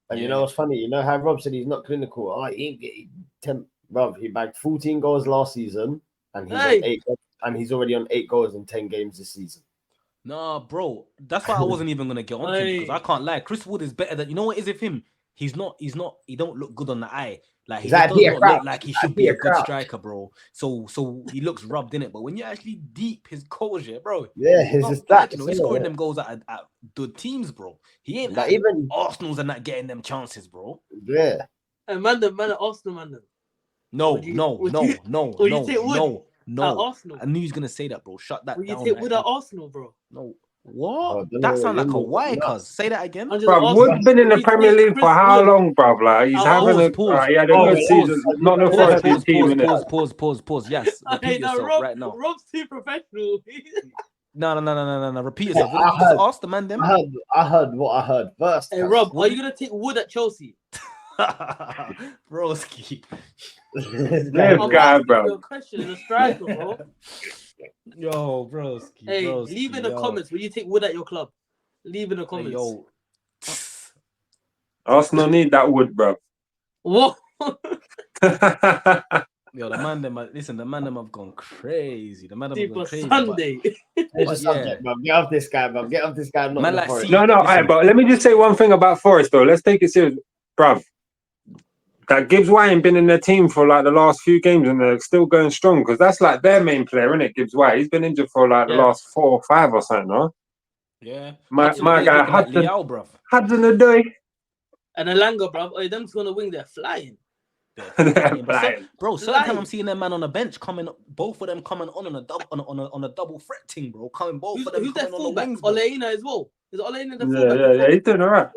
And you know what's funny? You know how Rob said he's not clinical. He ain't getting 10. Rob, he bagged 14 goals last season, and he's on 8. And he's already on 8 goals in 10 games this season. Nah, bro, that's why I wasn't even gonna get on to him because I can't lie. Chris Wood is better than you know what is with him. He's not. He don't look good on the eye. Like he does not look like he should be a good striker, bro. So he looks rubbed in it. But when you're actually deep, his goals, bro. Yeah, his stats. He's scoring them goals at good teams, bro. He ain't like even Arsenal's and not getting them chances, bro. Yeah. And man, Arsenal, man. No. Arsenal. I knew he was gonna say that, bro. Shut that down. You take Wood at Arsenal, bro. No. What? That sounds like a why, cuz. Say that again. Bro, Wood's been in the Premier League for how long, bro? Like, he's having a good season. Not the first team, innit? Pause. Yes. Repeat yourself right now. Rob's too professional. No. Repeat yourself. Ask the man them. I heard what I heard first. Hey, Rob, are you going to take Wood at Chelsea? Broski. This guy, bro. Your question is a striker, bro. Yo, broski. Hey, leave in the comments. Will you take Wood at your club? Leave in the comments. Hey, yo. Arsenal need that Wood, bro. What? Yo, the man them have gone crazy. The man them have gone crazy. Sunday. Subject, bro. Get off this guy, bro. Get off this guy. No, but let me just say one thing about Forest, though. Let's take it serious, bruv. That Gibbs White ain't been in their team for like the last few games and they're still going strong because that's like their main player, isn't it? Gibbs White. He's been injured for like the last 4 or 5 or something, no? Yeah. My guy Hudson Odoi. And Elanga, bro. Oh, them's gonna wing. They're flying. Bro, certain time I'm seeing them man on the bench coming, both of them coming on a double on a double threat team, bro. Coming both of them Who's their coming on the fullback? wings, bro. Oleina as well. Is Oleina the fullback? Yeah, he's doing all right.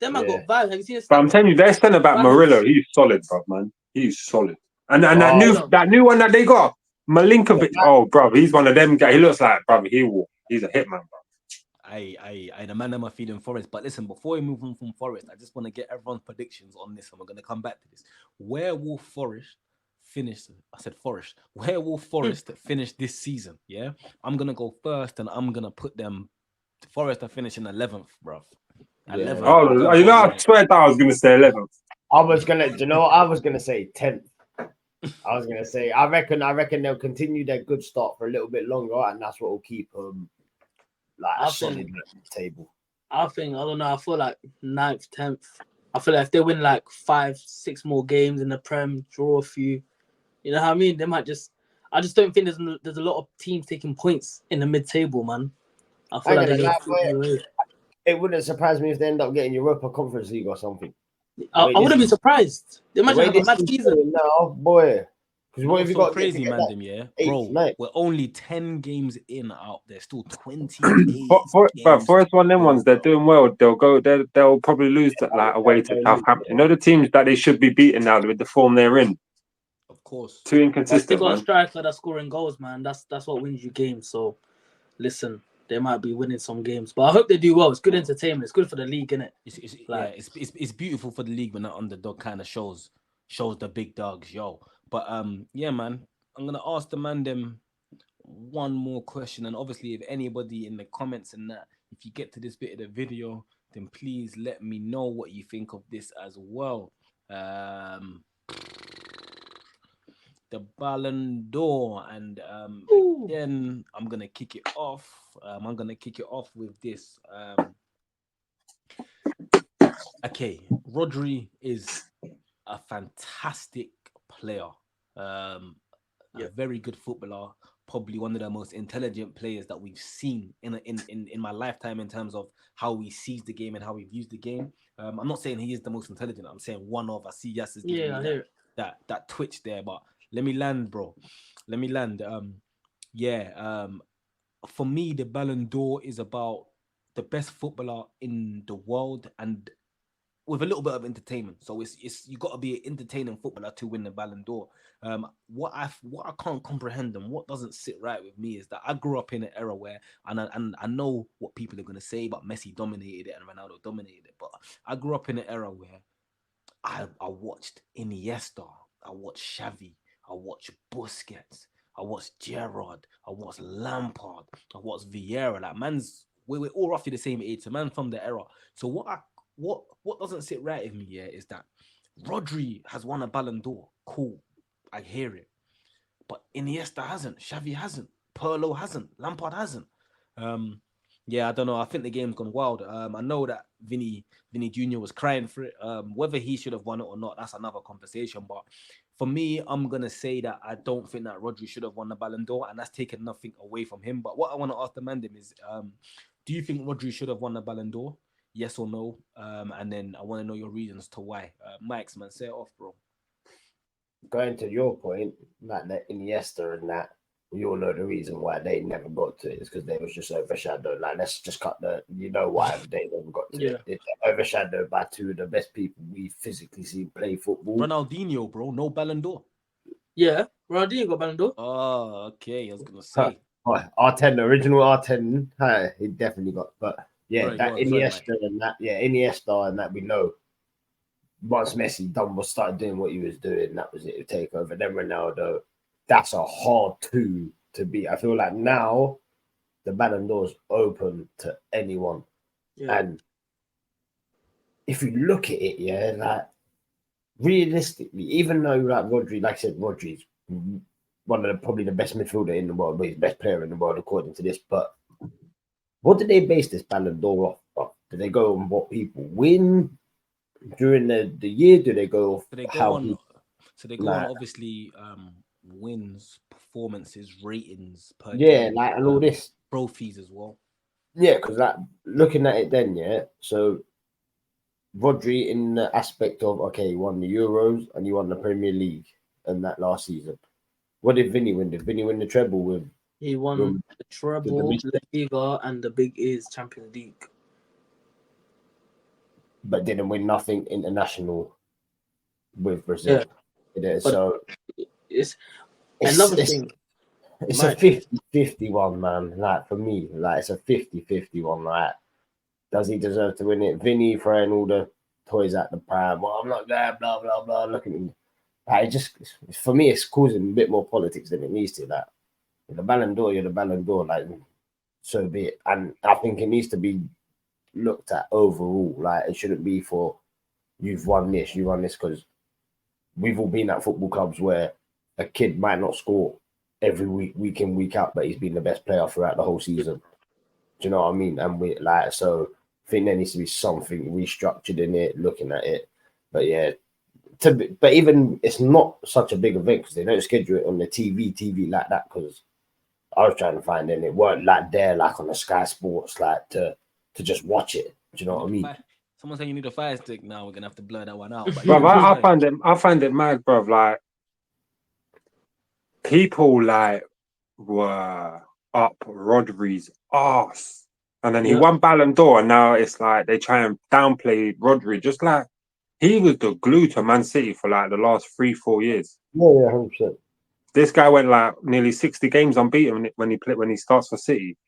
Them man got vibes. Have you seen his But I'm telling you, their centre back Vibes. Murillo, he's solid, bro, man. He's solid. And Oh, that new one that they got, Milinkovic. Oh, bro, he's one of them guys. He looks like, bro, he's a hitman, bro. The man them are feeding Forest. But listen, before we move on from Forest, I just want to get everyone's predictions on this, and we're gonna come back to this. Where will Forest finish? I said Forest. Where will Forest finish this season? Yeah, I'm gonna go first, and I'm gonna put them. Forest are finishing 11th, bro. 11th. Oh, you know, I swear that I was gonna say 11th. I was gonna say 10th. I was gonna say I reckon they'll continue their good start for a little bit longer, and that's what will keep them like a solid table. I don't know. I feel like 9th, 10th. I feel like if they win like 5-6 more games in the Prem, draw a few, you know what I mean? They might just. I just don't think there's a lot of teams taking points in the mid-table, man. I feel like it wouldn't surprise me if they end up getting Europa Conference League or something. I wouldn't be surprised. They might have a mad season now, boy. Because what have you got crazy, man? Them, yeah, bro. We're only 10 games in out. There's still 20. But Forest one them ones, they're doing well. They'll probably lose like away to Southampton. You know the teams that they should be beating now with the form they're in. Of course, too inconsistent. They got a striker that's scoring goals, man. That's what wins you games. So, listen, they might be winning some games, but I hope they do well. It's good entertainment. It's good for the league, innit? It's beautiful for the league when that underdog kind of shows the big dogs, yo. But yeah, man, I'm gonna ask the man them one more question, and obviously, if anybody in the comments and that, if you get to this bit of the video, then please let me know what you think of this as well. The Ballon d'Or, and then I'm gonna kick it off. I'm gonna kick it off with this. Okay, Rodri is a fantastic player, a very good footballer, probably one of the most intelligent players that we've seen in my lifetime in terms of how he sees the game and how he views the game. I'm not saying he is the most intelligent. I'm saying one of. I see Yas is giving me that twitch there, but let me land, bro. Let me land. For me, the Ballon d'Or is about the best footballer in the world, and with a little bit of entertainment. So it's you got to be an entertaining footballer to win the Ballon d'Or. What I can't comprehend and what doesn't sit right with me is that I grew up in an era where, and I know what people are gonna say, but Messi dominated it and Ronaldo dominated it. But I grew up in an era where I watched Iniesta, I watched Xavi, I watched Busquets, I watched Gerrard, I watched Lampard, I watched Vieira. Like we're all roughly the same age. So man from the era. So what doesn't sit right with me here is that Rodri has won a Ballon d'Or. Cool, I hear it. But Iniesta hasn't, Xavi hasn't, Pirlo hasn't, Lampard hasn't. I don't know. I think the game's gone wild. I know that Vinny Jr. was crying for it. Whether he should have won it or not, that's another conversation. But for me, I'm gonna say that I don't think that Rodri should have won the Ballon d'Or, and that's taken nothing away from him. But what I want to ask the man is, do you think Rodri should have won the Ballon d'Or? Yes or no? And then I want to know your reasons to why. Mike's, man, say it off, bro. Going to your point, like that Iniesta and that, we all know the reason why they never got to it is because they was just overshadowed. Like, let's just cut why they never got to it. It's overshadowed by two of the best people we physically see play football. Ronaldinho, bro, no Ballon d'Or. Yeah, Ronaldinho got Ballon d'Or. Oh, okay. I was gonna say. R10, original R10, he definitely got. But yeah, Iniesta and that we know. Once Messi started doing what he was doing, that was it to take over. Then Ronaldo, that's a hard two to beat. I feel like now the Ballon d'Or's open to anyone. Yeah. And if you look at it, like realistically, even though like Rodri, like I said, Rodri's one of probably the best midfielder in the world, but he's the best player in the world according to this. But what did they base this Ballon d'Or off? Did they go on what people win during the year? Do they go off So they go on obviously wins, performances, ratings per game, like and all this trophies as well. Yeah, because like looking at it then, so Rodri in the aspect of, okay, he won the Euros and he won the Premier League in that last season. What did Vinny win? Did Vinny win the treble with He won with the treble, the La Liga, and the Big E's Champions League. but didn't win nothing international with Brazil? But So it's it's, another it's, thing. it's Mad. a 50-50 one, man. Like, for me, like, it's a 50-50 one. Like, does he deserve to win it? Vinny throwing all the toys at the pram. Well, I'm not there, blah, blah, blah. Look at him. Like, for me, it's causing a bit more politics than it needs to. Like, the Ballon d'Or, you're the Ballon d'Or. Like, so be it. And I think it needs to be looked at overall. Like, it shouldn't be for you've won this, because we've all been at football clubs where a kid might not score every week in, week out, but he's been the best player throughout the whole season. Do you know what I mean? And we like, so I think there needs to be something restructured in it, looking at it. But yeah, but even it's not such a big event because they don't schedule it on the TV like that. Because I was trying to find it, and it weren't like there, like on the Sky Sports, like to just watch it. Do you know what I mean? Someone saying you need a fire stick. Now we're gonna have to blur that one out. But Bro, I find it mad, bro. Like, people like were up Rodri's arse, and then he won Ballon d'Or, and now it's like they try and downplay Rodri. Just like he was the glue to Man City for like the last 3-4 years. Yeah, 100%. This guy went like nearly 60 games unbeaten when he starts for City.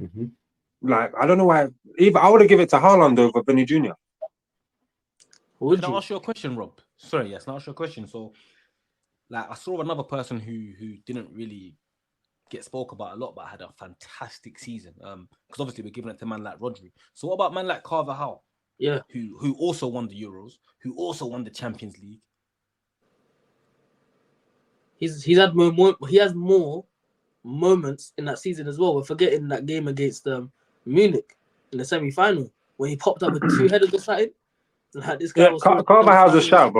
Mm-hmm. Like, I don't know why. Even I would have given it to Haaland over Vinny Jr. Can I ask you a question, Rob? Sorry, yes, can I ask you a question? So, like, I saw another person who didn't really get spoke about a lot, but had a fantastic season. Because obviously we're giving it to man like Rodri. So what about man like Carvajal? Yeah, who also won the Euros, who also won the Champions League. He has more moments in that season as well. We're forgetting that game against Munich in the semi-final when he popped up with 2 headers or something. Like, this guy was Carvajal's a shout,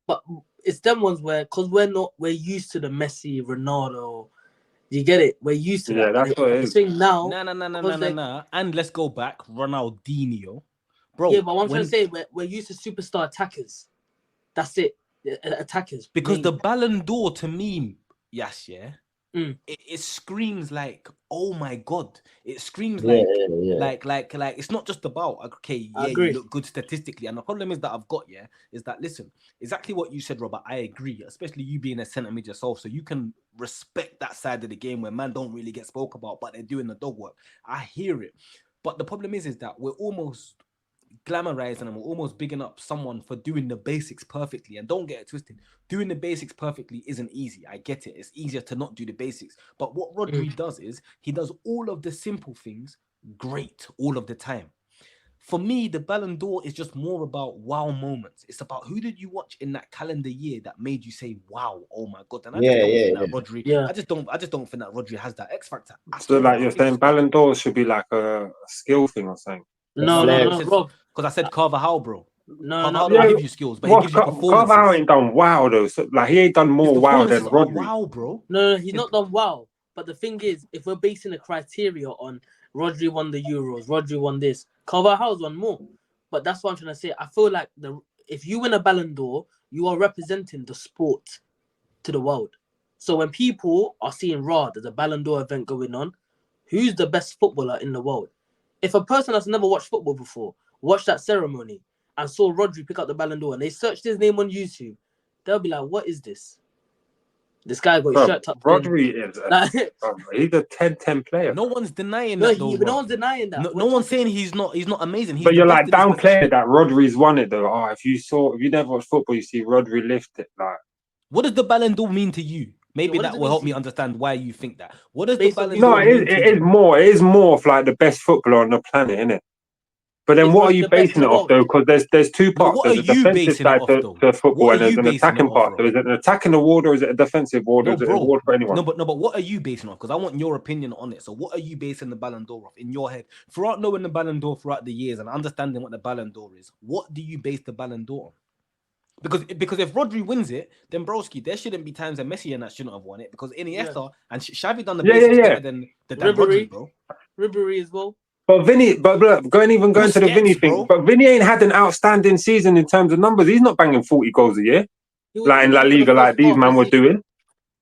but it's them ones where, because we're used to the Messi, Ronaldo. You get it? We're used to that. Yeah, that's what it is. Now, no. And let's go back, Ronaldinho, bro. Yeah, but what I'm trying to say, we're used to superstar attackers. That's it, attackers. Because the Ballon d'Or to me, yes, yeah. Mm. It screams like, oh my god! It screams like it's not just about, okay, yeah, you look good statistically. And the problem is that I've got, is that, listen, exactly what you said, Robert. I agree, especially you being a centre mid yourself, so you can respect that side of the game where man don't really get spoke about, but they're doing the dog work. I hear it, but the problem is that we're almost glamorizing and we're almost bigging up someone for doing the basics perfectly. And don't get it twisted, doing the basics perfectly isn't easy. I get it. It's easier to not do the basics. But what Rodri does is he does all of the simple things great all of the time. For me, the Ballon d'Or is just more about wow moments. It's about who did you watch in that calendar year that made you say, wow, oh my god. And I just don't think that Rodri, I just don't think that Rodri has that X factor. So like you're saying Ballon d'Or should be like a skill thing or something. No, Rob. Because I said Carvajal, bro. No, don't give you skills, but he gives you performances. Carvajal ain't done wow though. So, like, he ain't done more wow than Rodri. Wow, bro. No, he's not done wow. But the thing is, if we're basing the criteria on Rodri won the Euros, Rodri won this, Carvajal's won more. But that's what I'm trying to say. I feel like if you win a Ballon d'Or, you are representing the sport to the world. So when people are seeing there's a Ballon d'Or event going on, who's the best footballer in the world? If a person that's never watched football before watched that ceremony and saw Rodri pick up the Ballon d'Or and they searched his name on YouTube, they'll be like, what is this? This guy got his shirt tucked Rodri is he's a 10-10 player. No one's denying that though. No one's denying that. No one's saying he's not amazing. But you're like downplaying that Rodri's won it though. Oh, if you never watch football, you see Rodri lift it. Like, what does the Ballon d'Or mean to you? Maybe that will help me understand why you think that. What does the Ballon d'Or mean to you? It is more of like the best footballer on the planet, isn't it? But then what are you basing it off though? Because there's two parts. There's a defensive side to football and there's an attacking part. So is it an attacking award or is it a defensive award? Or is it an award for anyone? No, but what are you basing off? Because I want your opinion on it. So what are you basing the Ballon d'Or off in your head? Throughout knowing the Ballon d'Or throughout the years and understanding what the Ballon d'Or is, what do you base the Ballon d'Or on? Because if Rodri wins it, then broski, there shouldn't be times that Messi and that shouldn't have won it because Iniesta and Xavi done the basics better than Rodri, bro. Ribery as well. But Vinny, but going to the Busquets, Vinny bro. thing, but Vinny ain't had an outstanding season in terms of numbers. He's not banging 40 goals a year, He was like in La injured for the Liga, first like these part of man the were season. doing.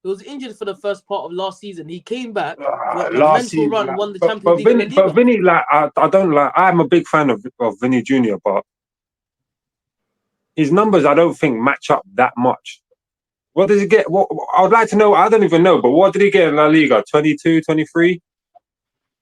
He was injured for the first part of last season. He came back, went on a Last mental season, run, like, won the Champions League and the but Liga. Vinny, like I don't like. I'm a big fan of Vinny Junior, but his numbers I don't think match up that much. What does he get? What I would like to know. I don't even know, but what did he get in La Liga? 22, 23?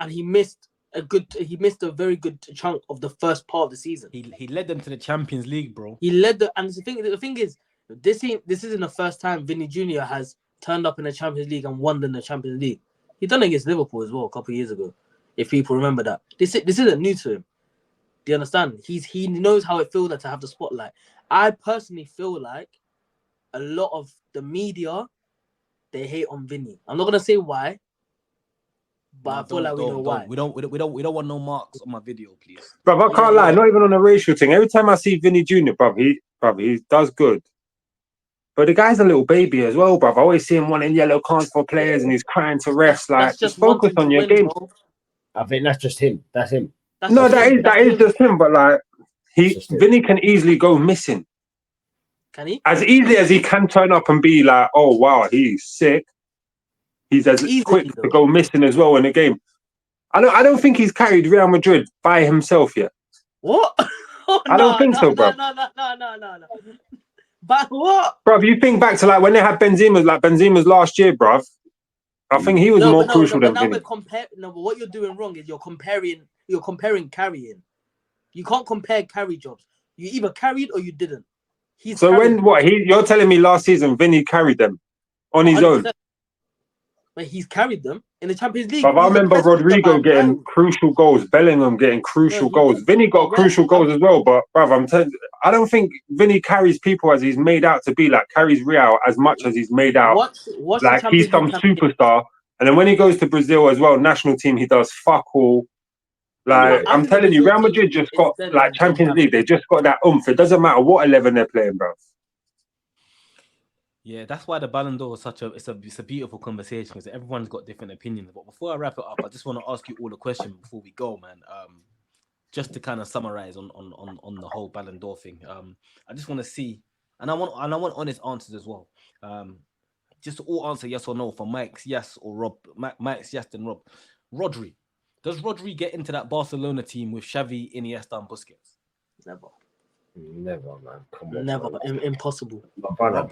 And he missed a very good chunk of the first part of the season. He led them to the Champions League, bro. He led and the thing is, this isn't the first time Vinny Jr. has turned up in the Champions League and won in the Champions League. He done it against Liverpool as well a couple of years ago, if people remember that. This isn't new to him. Do you understand? He knows how it feels like to have the spotlight. I personally feel like a lot of the media, they hate on Vinny. I'm not gonna say why, but I feel like we know why. We don't want no marks on my video, please. Bro, I can't lie. Not even on a racial thing. Every time I see Vinny Junior, bro, he does good. But the guy's a little baby as well, bro. I always see him wanting yellow cards for players, and he's crying to refs. Like, just focus on your game. Bro. I think that's just him. That's him. That is just him. But like, Vinny can easily go missing. Can he? As easily as he can turn up and be like, oh wow, he's sick. He's as quick to go missing as well in the game. I don't think he's carried Real Madrid by himself yet. What? I don't think so, bro. No. But what? Bro, you think back to like when they had Benzema's last year, bro. I think he was more crucial than Vinny. But what you're doing wrong is you're comparing carrying. You can't compare carry jobs. You either carried or you didn't. You're telling me last season Vinny carried them on his own? But he's carried them in the Champions League. But I remember Rodrigo getting crucial goals, Bellingham getting crucial goals. Vinny got crucial goals as well. But brother, I don't think Vinny carries people as he's made out to be. Like carries Real as much as he's made out. Like he's some superstar. And then when he goes to Brazil as well, national team, he does fuck all. Like I'm telling you, Real Madrid just got like Champions League. They just got that oomph. It doesn't matter what 11 they're playing, bro. Yeah, that's why the Ballon d'Or is it's a beautiful conversation because everyone's got different opinions. But before I wrap it up, I just want to ask you all a question before we go, man. Just to kind of summarize on the whole Ballon d'Or thing. I just want to see, and I want honest answers as well. Just all answer yes or no for Mike's yes or Rob. Mike's yes and Rob. Rodri. Does Rodri get into that Barcelona team with Xavi, Iniesta, and Busquets? Never, man. Come on. Never. Impossible.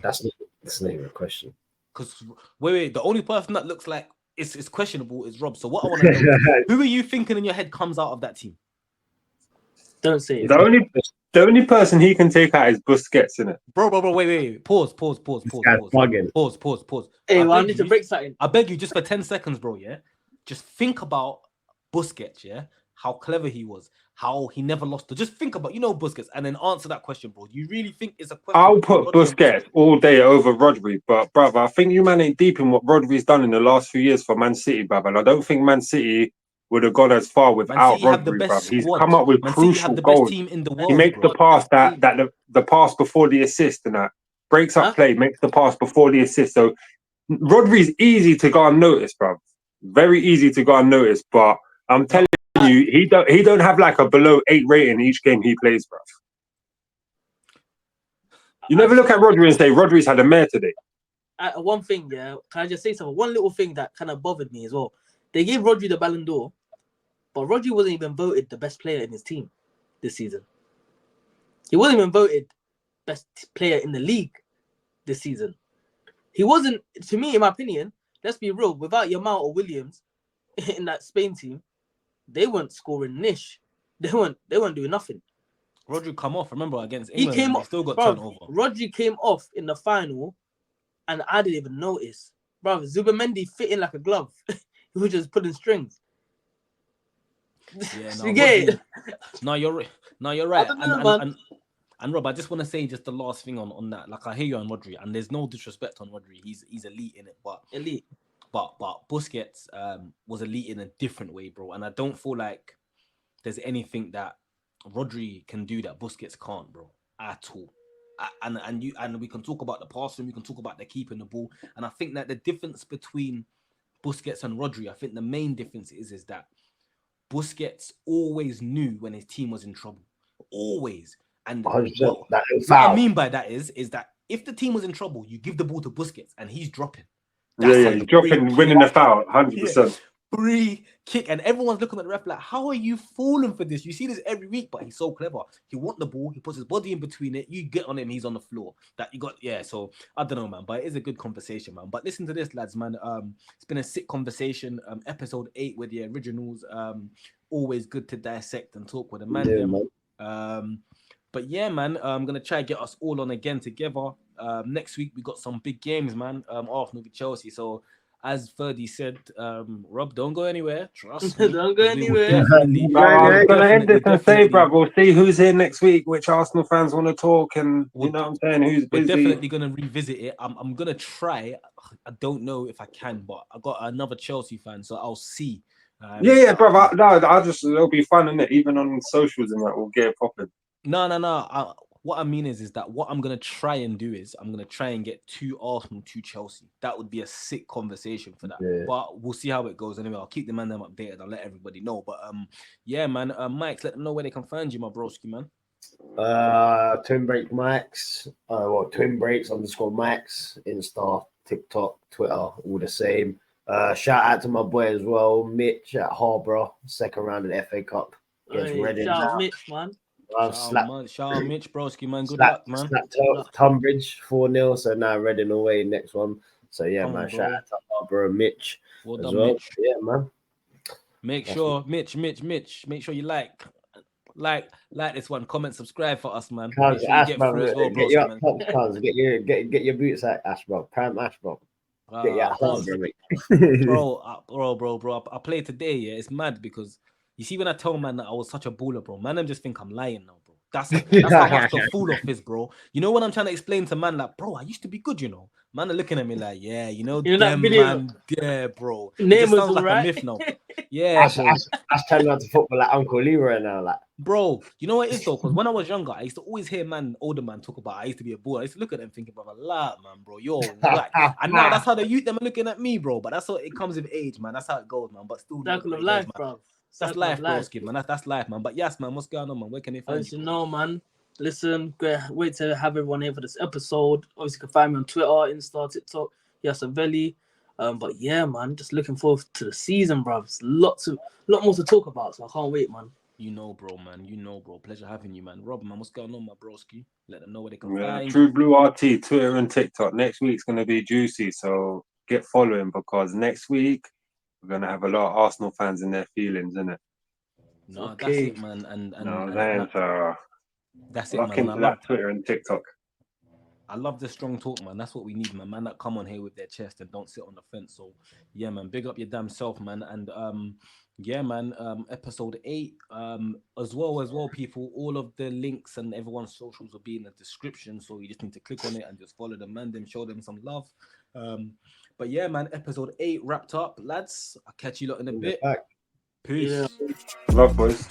That's not even a question. Because wait. The only person that looks like it's questionable is Rob. So what I want to know is, who are you thinking in your head comes out of that team? Don't say it. The only person he can take out is Busquets, innit? Bro. Wait. Pause. Hey, I need to break something. I beg you, just for 10 seconds, bro, yeah? Just think about Busquets, yeah? How clever he was, how he never lost to. Just think about, Busquets, and then answer that question, bro. You really think it's a question? I'll put Busquets all day over Rodri, but brother, I think you man ain't deep in what Rodri's done in the last few years for Man City, brother. And I don't think Man City would have gone as far without Rodri, brother. He's come up with crucial goals. He makes the pass the pass before the assist and that breaks up play, makes the pass before the assist. So Rodri's easy to go unnoticed, bro. Very easy to go unnoticed, but I'm telling you, he don't have like a below 8 rating each game he plays, bro. You never look at Rodri and say Rodri's had a mare today. One thing, yeah. Can I just say something? One little thing that kind of bothered me as well. They gave Rodri the Ballon d'Or, but Rodri wasn't even voted the best player in his team this season. He wasn't even voted best player in the league this season. He wasn't, to me, in my opinion, let's be real, without Yamal or Williams in that Spain team, they weren't scoring niche. They weren't doing nothing. Rodri come off, remember, against England, he still got turned over. Rodri came off in the final, and I didn't even notice. Bro, Zubimendi fit in like a glove. He was just pulling strings. Yeah, no, Rodri, no, you're right. And Rob, I just want to say just the last thing on that. Like, I hear you on Rodri, and there's no disrespect on Rodri. He's elite in it, but Busquets was elite in a different way, bro. And I don't feel like there's anything that Rodri can do that Busquets can't, bro, at all. And we can talk about the passing, we can talk about the keeping the ball, and I think that the difference between Busquets and Rodri, I think the main difference is that Busquets always knew when his team was in trouble. Always. And 100%. what I mean by that is that if the team was in trouble, you give the ball to Busquets and he's dropping. He's dropping, winning the foul, 100%. Free kick, and everyone's looking at the ref like, how are you falling for this? You see this every week, but he's so clever. He want the ball, he puts his body in between it, you get on him, he's on the floor. That you got, so I don't know, man, but it is a good conversation, man. But listen to this, lads, man. It's been a sick conversation. Episode 8 with the originals. Always good to dissect and talk with a man. But yeah, man, I'm gonna try and get us all on again together. Next week we got some big games, man. Arsenal with Chelsea. So as Ferdy said, Rob, don't go anywhere. Trust me. Don't go anywhere. I'm gonna end this and say, bro, we'll see who's here next week, which Arsenal fans want to talk, and you know what I'm saying, who's busy. We're definitely gonna revisit it. I'm gonna try. I don't know if I can, but I got another Chelsea fan, so I'll see. Bro. It'll be fun, isn't it? Even on socials and that, we'll get it popping. No. What I mean is that what I'm gonna try and do is I'm gonna try and get 2 Arsenal, 2 Chelsea. That would be a sick conversation for that. Yeah. But we'll see how it goes. Anyway, I'll keep the man them updated. I'll let everybody know. But yeah, man. Mike, let them know where they can find you, my broski, man. Twin Break Max. Twin Breaks _ Max. Insta, TikTok, Twitter, all the same. Shout out to my boy as well, Mitch at Harborough, second round of the FA Cup against Reading. Shout out Mitch, man. Shout out Mitch, broski, man. Good luck, man. Tunbridge 4-0, so now Reading away next one. So yeah, man. Shout out to Harborough, Mitch. Well done, well. Mitch. Yeah, man. Make sure, Mitch. Make sure you like this one. Comment, subscribe for us, man. Make sure you get through as well, broski, man. Get your boots at Ash, bro. Prime Ash, bro. Bro. I played today. Yeah, it's mad because you see when I tell man that I was such a baller, bro. Man, them just think I'm lying now, bro. That's how much the fool off is, bro. You know when I'm trying to explain to man like, bro, I used to be good, you know. Man are looking at me like, yeah, you know them man, yeah, bro. It just sounds like a myth now. Yeah, Ash turning out to football like Uncle Leroy now, like. Bro, you know what it is though? Because when I was younger, I used to always hear older man talk about I used to be a baller. I used to look at them thinking, brother, man, bro, you're whack. And now that's how the youth them are looking at me, bro. But that's how it comes with age, man. That's how it goes, man. But still, circle of life, bro. That's life, bro, skip, man. That's life, man. But yes, man, what's going on, man? Where can they find you? No, man. Listen, wait to have everyone here for this episode. Obviously, you can find me on Twitter, Insta, TikTok, Yasavelli. But yeah, man, just looking forward to the season, bro. There's lot more to talk about, so I can't wait, man. You know, bro. Pleasure having you, man. Rob, man, what's going on, my broski? Let them know where they can find. True Blue RT, Twitter and TikTok. Next week's going to be juicy, so get following because next week we're going to have a lot of Arsenal fans in their feelings, innit? No, okay. That's it, man. And that's it, man. Into that Twitter and TikTok. I love the strong talk, man. That's what we need, man. Man that come on here with their chest and don't sit on the fence. So yeah, man, big up your damn self, man. And yeah, man, episode 8 as well, people. All of the links and everyone's socials will be in the description, so you just need to click on it and just follow them, man. Them, show them some love. But yeah, man, episode 8 wrapped up, lads. I'll catch you lot in a bit. Peace. Love, boys.